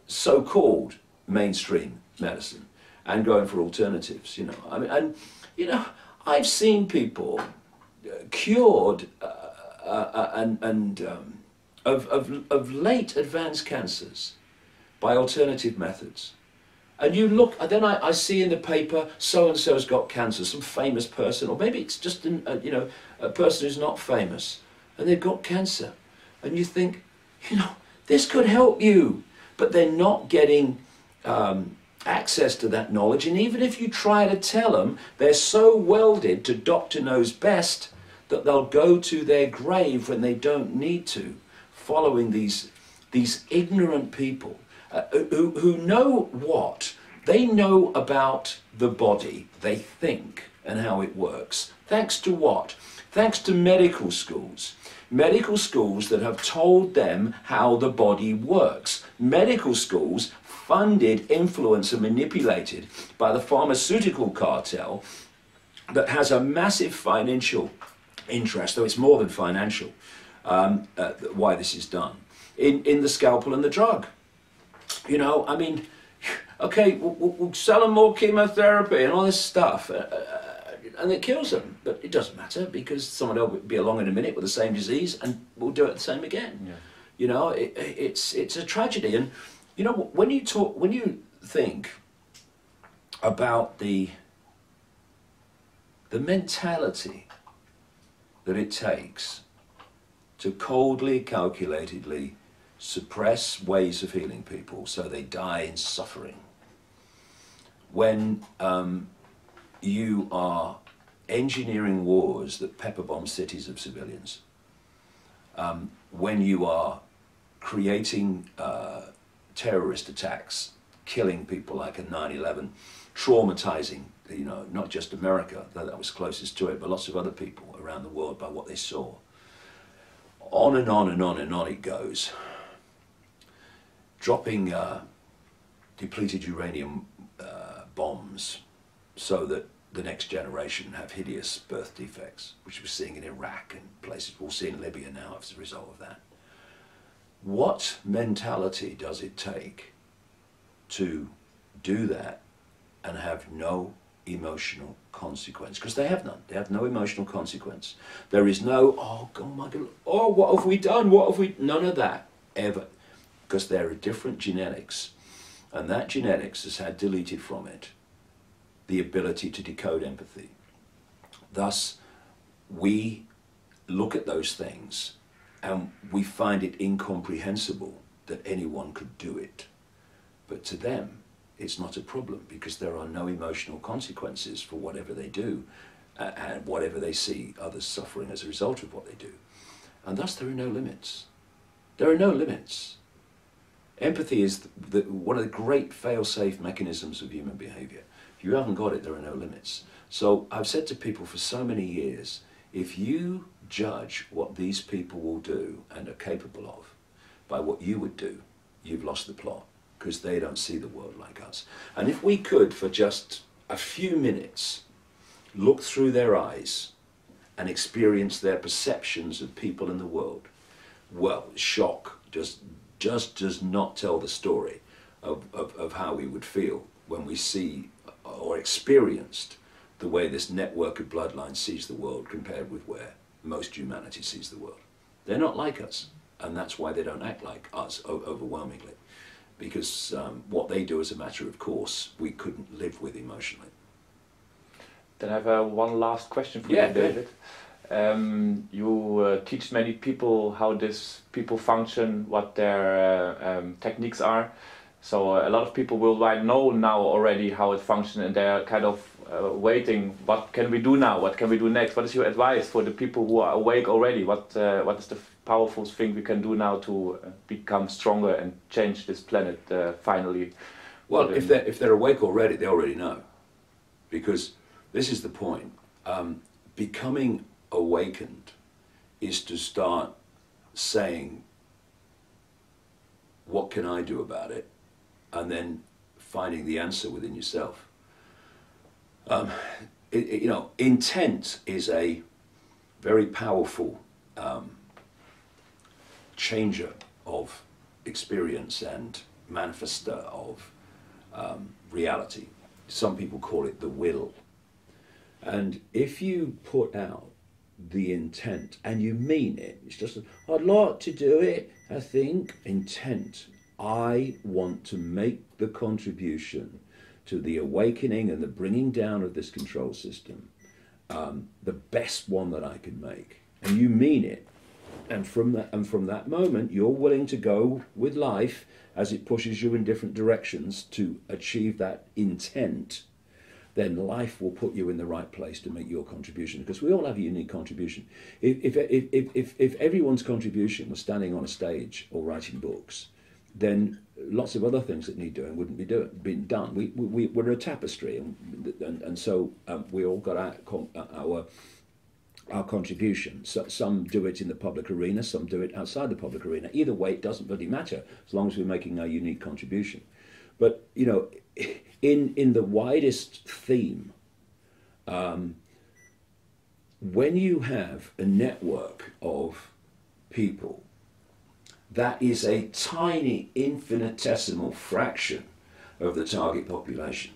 so-called mainstream medicine and going for alternatives. You know, I mean, and you know, I've seen people cured of late advanced cancers by alternative methods. And you look, and then I see in the paper, so-and-so's got cancer, some famous person, or maybe it's just you know, a person who's not famous, and they've got cancer. And you think, you know, this could help you. But they're not getting access to that knowledge. And even if you try to tell them, they're so welded to doctor knows best that they'll go to their grave when they don't need to, following these ignorant people. Who know what? They know about the body, they think, and how it works. Thanks to what? Thanks to medical schools. Medical schools that have told them how the body works. Medical schools funded, influenced, and manipulated by the pharmaceutical cartel that has a massive financial interest, though it's more than financial, why this is done, in the scalpel and the drug. You know, I mean, okay, we'll sell them more chemotherapy and all this stuff, and it kills them. But it doesn't matter, because someone will be along in a minute with the same disease and we'll do it the same again. Yeah. You know, it's a tragedy. And, you know, when you think about the mentality that it takes to coldly, calculatedly suppress ways of healing people so they die in suffering. When you are engineering wars that pepper bomb cities of civilians, when you are creating terrorist attacks, killing people like a 9/11, traumatizing, you know, not just America, though that was closest to it, but lots of other people around the world by what they saw. On and on and on and on it goes. Dropping depleted uranium bombs so that the next generation have hideous birth defects, which we're seeing in Iraq and places. We'll see in Libya now as a result of that. What mentality does it take to do that and have no emotional consequence? Because they have none. They have no emotional consequence. There is no, oh God, my God, oh, what have we done? What have we? None of that ever. Because there are different genetics, and that genetics has had deleted from it the ability to decode empathy. Thus, we look at those things and we find it incomprehensible that anyone could do it. But to them, it's not a problem, because there are no emotional consequences for whatever they do and whatever they see others suffering as a result of what they do. And thus there are no limits. There are no limits. Empathy is one of the great fail-safe mechanisms of human behavior. If you haven't got it, there are no limits. So I've said to people for so many years, if you judge what these people will do and are capable of by what you would do, you've lost the plot, because they don't see the world like us. And if we could, for just a few minutes, look through their eyes and experience their perceptions of people in the world, well, shock just does not tell the story of how we would feel when we see or experienced the way this network of bloodlines sees the world compared with where most humanity sees the world. They're not like us, and that's why they don't act like us overwhelmingly, because what they do as a matter of course we couldn't live with emotionally. Then I have one last question for you, David. You teach many people how these people function, what their techniques are. So a lot of people worldwide know now already how it functions, and they're kind of waiting. What can we do now? What can we do next? What is your advice for the people who are awake already? What is the powerful thing we can do now to become stronger and change this planet finally? Well, if they're awake already, they already know, because this is the point. Becoming awakened is to start saying, what can I do about it? And then finding the answer within yourself. You know, intent is a very powerful changer of experience and manifester of reality. Some people call it the will. And if you put out the intent and you mean it, it's just, I'd like to do it, I think, intent. I want to make the contribution to the awakening and the bringing down of this control system, the best one that I can make. And you mean it. And from that moment, you're willing to go with life as it pushes you in different directions to achieve that intent. Then life will put you in the right place to make your contribution, because we all have a unique contribution. If everyone's contribution was standing on a stage or writing books, then lots of other things that need doing wouldn't be being done. We're a tapestry, and so we all got our contribution. So some do it in the public arena, some do it outside the public arena. Either way, it doesn't really matter as long as we're making our unique contribution. But you know, in the widest theme, when you have a network of people, that is a tiny infinitesimal fraction of the target population.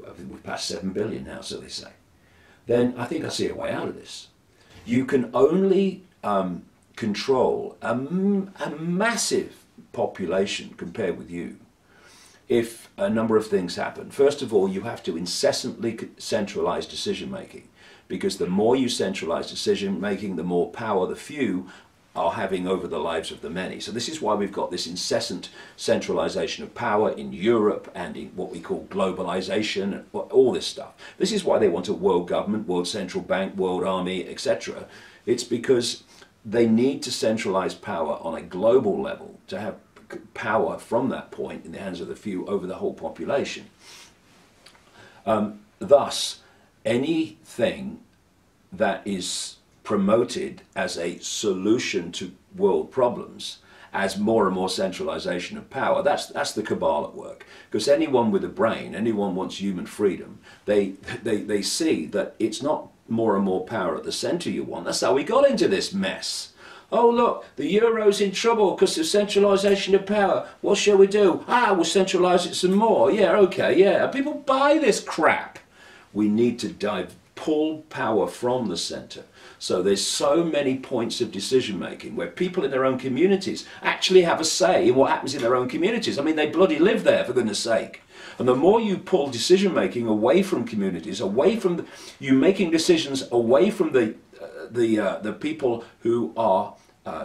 I think we've passed 7 billion now, so they say. Then I think I see a way out of this. You can only control a massive population compared with you if a number of things happen. First of all, you have to incessantly centralize decision making, because the more you centralize decision making, the more power the few are having over the lives of the many. So this is why we've got this incessant centralization of power in Europe and in what we call globalization and all this stuff. This is why they want a world government, world central bank, world army, etc. It's because they need to centralize power on a global level to have power from that point in the hands of the few over the whole population. Thus, anything that is promoted as a solution to world problems, as more and more centralization of power, that's the cabal at work. Because anyone with a brain, anyone wants human freedom, they see that it's not more and more power at the center you want. That's how we got into this mess. Oh look, the euro's in trouble because of centralization of power. What shall we do? We'll centralize it some more. Yeah, okay, yeah. People buy this crap. We need to pull power from the center. So there's so many points of decision making where people in their own communities actually have a say in what happens in their own communities. I mean, they bloody live there, for goodness sake. And the more you pull decision making away from communities, away from you making decisions away from the people who are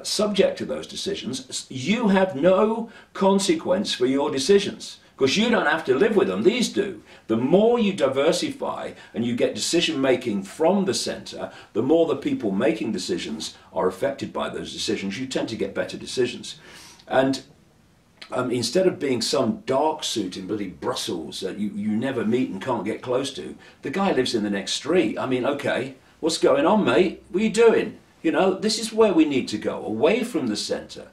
subject to those decisions, you have no consequence for your decisions, because you don't have to live with them, these do. The more you diversify and you get decision making from the center, the more the people making decisions are affected by those decisions. You tend to get better decisions. And instead of being some dark suit in bloody Brussels that you never meet and can't get close to, the guy lives in the next street. I mean, okay, what's going on, mate? What are you doing? You know, this is where we need to go, away from the center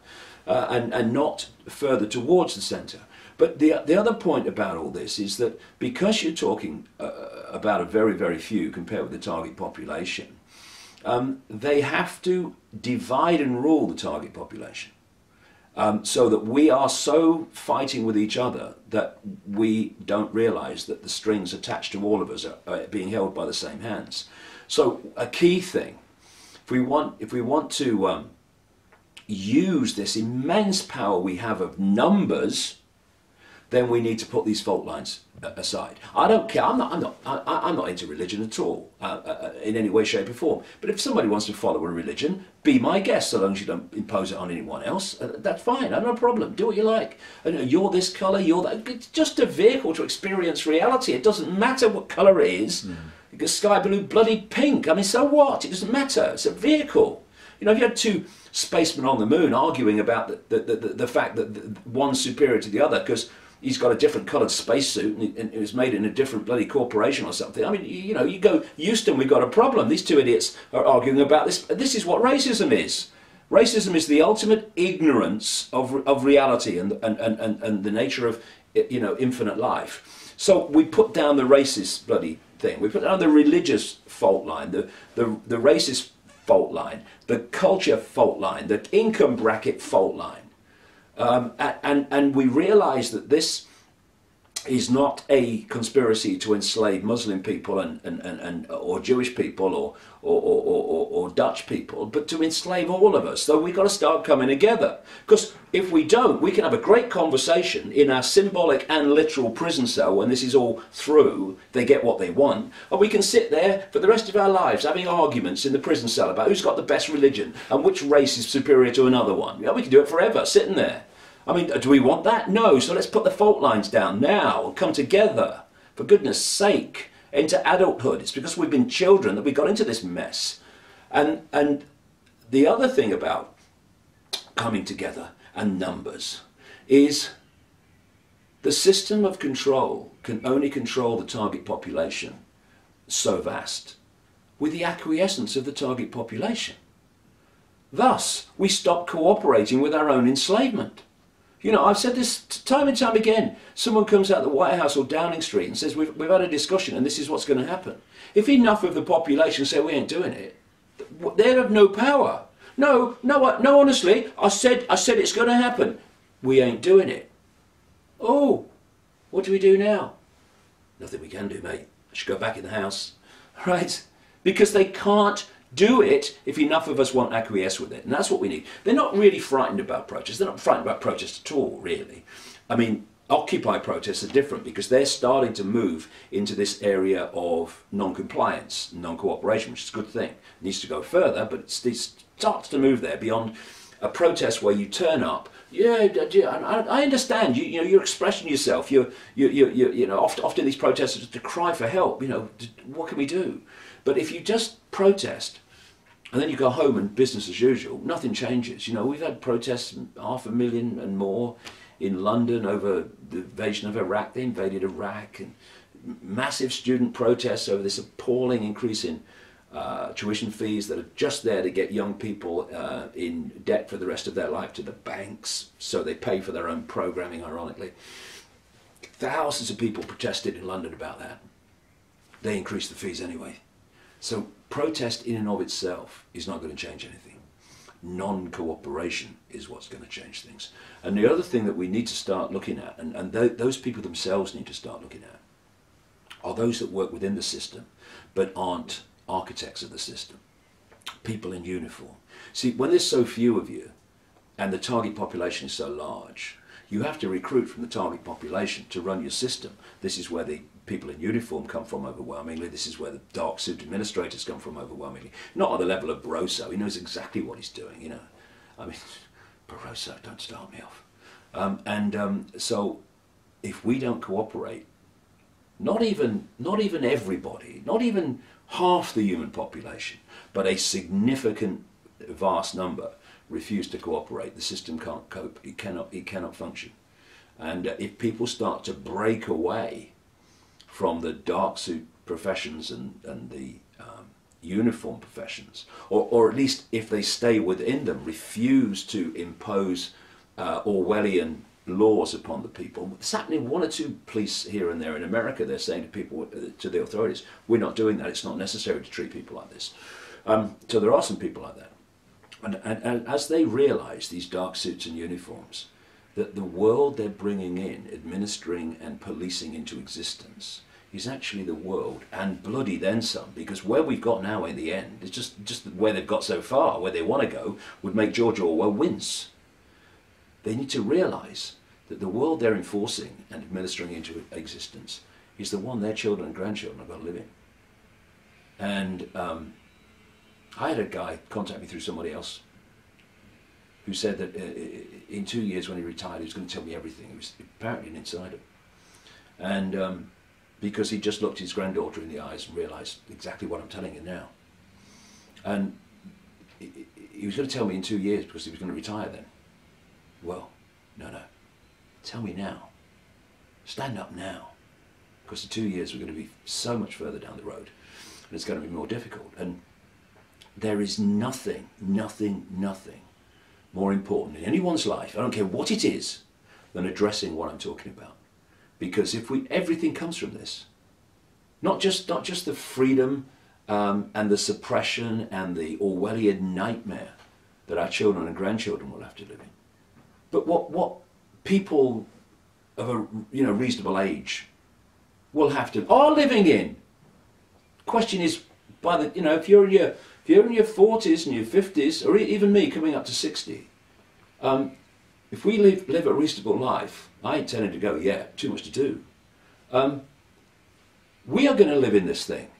and not further towards the center. But the other point about all this is that because you're talking about a very, very few compared with the target population, they have to divide and rule the target population. So that we are so fighting with each other that we don't realize that the strings attached to all of us are being held by the same hands. So a key thing, if we want to use this immense power we have of numbers, then we need to put these fault lines aside. I don't care. I'm not into religion at all. in any way, shape or form. But if somebody wants to follow a religion, be my guest, so long as you don't impose it on anyone else. That's fine, I have no problem, do what you like. And you're this colour, you're that. It's just a vehicle to experience reality. It doesn't matter what colour it is. Sky blue, bloody pink, I mean, so what? It doesn't matter, it's a vehicle. You know, if you had two spacemen on the moon arguing about the fact that one's superior to the other because he's got a different coloured spacesuit and it was made in a different bloody corporation or something. I mean, you know, you go, Houston, we've got a problem. These two idiots are arguing about this. This is what racism is. Racism is the ultimate ignorance of reality and the nature of, you know, infinite life. So we put down the racist bloody thing. We put down the religious fault line, the racist fault line, the culture fault line, the income bracket fault line. And we realise that this is not a conspiracy to enslave Muslim people or Jewish people or Dutch people, but to enslave all of us. So we've got to start coming together. Because if we don't, we can have a great conversation in our symbolic and literal prison cell when this is all through, they get what they want, or we can sit there for the rest of our lives having arguments in the prison cell about who's got the best religion and which race is superior to another one. You know, we can do it forever, sitting there. I mean, do we want that? No, so let's put the fault lines down now and come together, for goodness sake, into adulthood. It's because we've been children that we got into this mess. And the other thing about coming together and numbers is the system of control can only control the target population so vast with the acquiescence of the target population. Thus, we stop cooperating with our own enslavement. You know, I've said this time and time again. Someone comes out of the White House or Downing Street and says, we've had a discussion and this is what's going to happen. If enough of the population say we ain't doing it, they have no power. No, honestly, I said it's going to happen. We ain't doing it. Oh, what do we do now? Nothing we can do, mate. I should go back in the house. Right? Because they can't do it if enough of us won't acquiesce with it. And that's what we need. They're not really frightened about protests. They're not frightened about protests at all, really. I mean, Occupy protests are different because they're starting to move into this area of non-compliance, non-cooperation, which is a good thing. It needs to go further, but it starts to move there beyond a protest where you turn up. Yeah, I understand. You know, you're expressing yourself. You know, often these protests are just to cry for help. You know, what can we do? But if you just protest and then you go home and business as usual, nothing changes. You know, we've had protests, 500,000 and more in London over the invasion of Iraq. They invaded Iraq, and massive student protests over this appalling increase in tuition fees that are just there to get young people in debt for the rest of their life to the banks, so they pay for their own programming, ironically. Thousands of people protested in London about that. They increased the fees anyway. So protest in and of itself is not going to change anything. Non-cooperation is what's going to change things. And the other thing that we need to start looking at, and those people themselves need to start looking at, are those that work within the system but aren't architects of the system. People in uniform. See, when there's so few of you and the target population is so large, you have to recruit from the target population to run your system. This is where the people in uniform come from overwhelmingly. This is where the dark suit administrators come from overwhelmingly. Not on the level of Barroso. He knows exactly what he's doing, you know. I mean, Barroso, don't start me off. So if we don't cooperate, not even everybody, not even half the human population, but a significant, vast number refuse to cooperate, the system can't cope. It cannot function. And if people start to break away from the dark suit professions and the uniform professions, or at least if they stay within them, refuse to impose Orwellian laws upon the people. It's happening. One or two police here and there in America, they're saying to people, to the authorities, we're not doing that, it's not necessary to treat people like this. So there are some people like that. And as they realise, these dark suits and uniforms, that the world they're bringing in, administering and policing into existence, is actually the world, and bloody then some, because where we've got now in the end, it's just where they've got so far, where they want to go, would make George Orwell wince. They need to realise that the world they're enforcing and administering into existence is the one their children and grandchildren are going to live in. And I had a guy contact me through somebody else who said that in 2 years when he retired, he was going to tell me everything. He was apparently an insider. And because he just looked his granddaughter in the eyes and realised exactly what I'm telling you now. And he was going to tell me in 2 years because he was going to retire then. Well, no. Tell me now. Stand up now. Because in 2 years we're going to be so much further down the road. And it's going to be more difficult. And there is nothing more important in anyone's life, I don't care what it is, than addressing what I'm talking about. Because if everything comes from this, not just the freedom and the suppression and the Orwellian nightmare that our children and grandchildren will have to live in, but what people of a reasonable age will have to are living in. Question is, if you're in your 40s and your 50s, or even me coming up to 60, if we live a reasonable life, I ain't telling you to go, too much to do. We are going to live in this thing.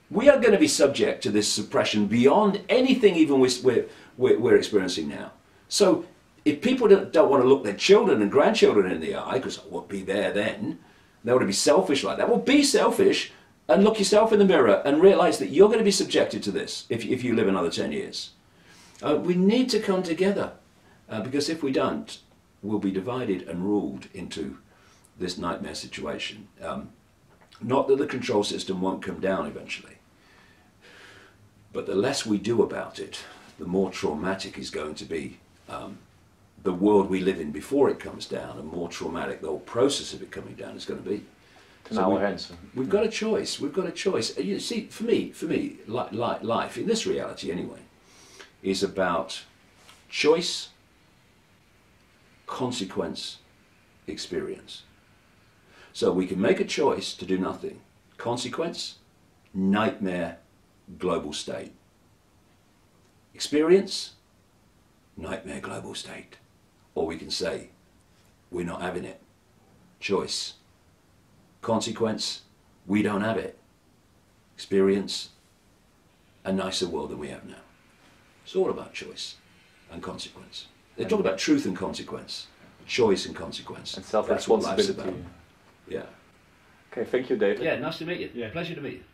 We are going to be subject to this suppression beyond anything even we're experiencing now. So if people don't want to look their children and grandchildren in the eye, because I won't be there then, they want to be selfish like that. Well, be selfish and look yourself in the mirror and realise that you're going to be subjected to this if you live another 10 years. We need to come together because if we don't, we'll be divided and ruled into this nightmare situation. Not that the control system won't come down eventually, but the less we do about it, the more traumatic is going to be the world we live in before it comes down, and more traumatic the whole process of it coming down is going to be. So we've got a choice. We've got a choice. You see, for me, life in this reality anyway, is about choice, consequence, experience. So we can make a choice to do nothing. Consequence, nightmare, global state. Experience, nightmare, global state. Or we can say, we're not having it. Choice. Consequence, we don't have it. Experience, a nicer world than we have now. It's all about choice and consequence. They talk about truth and consequence, choice and consequence. And self-responsibility. Yeah. Okay, thank you, David. Yeah, nice to meet you. Yeah. Pleasure to meet you.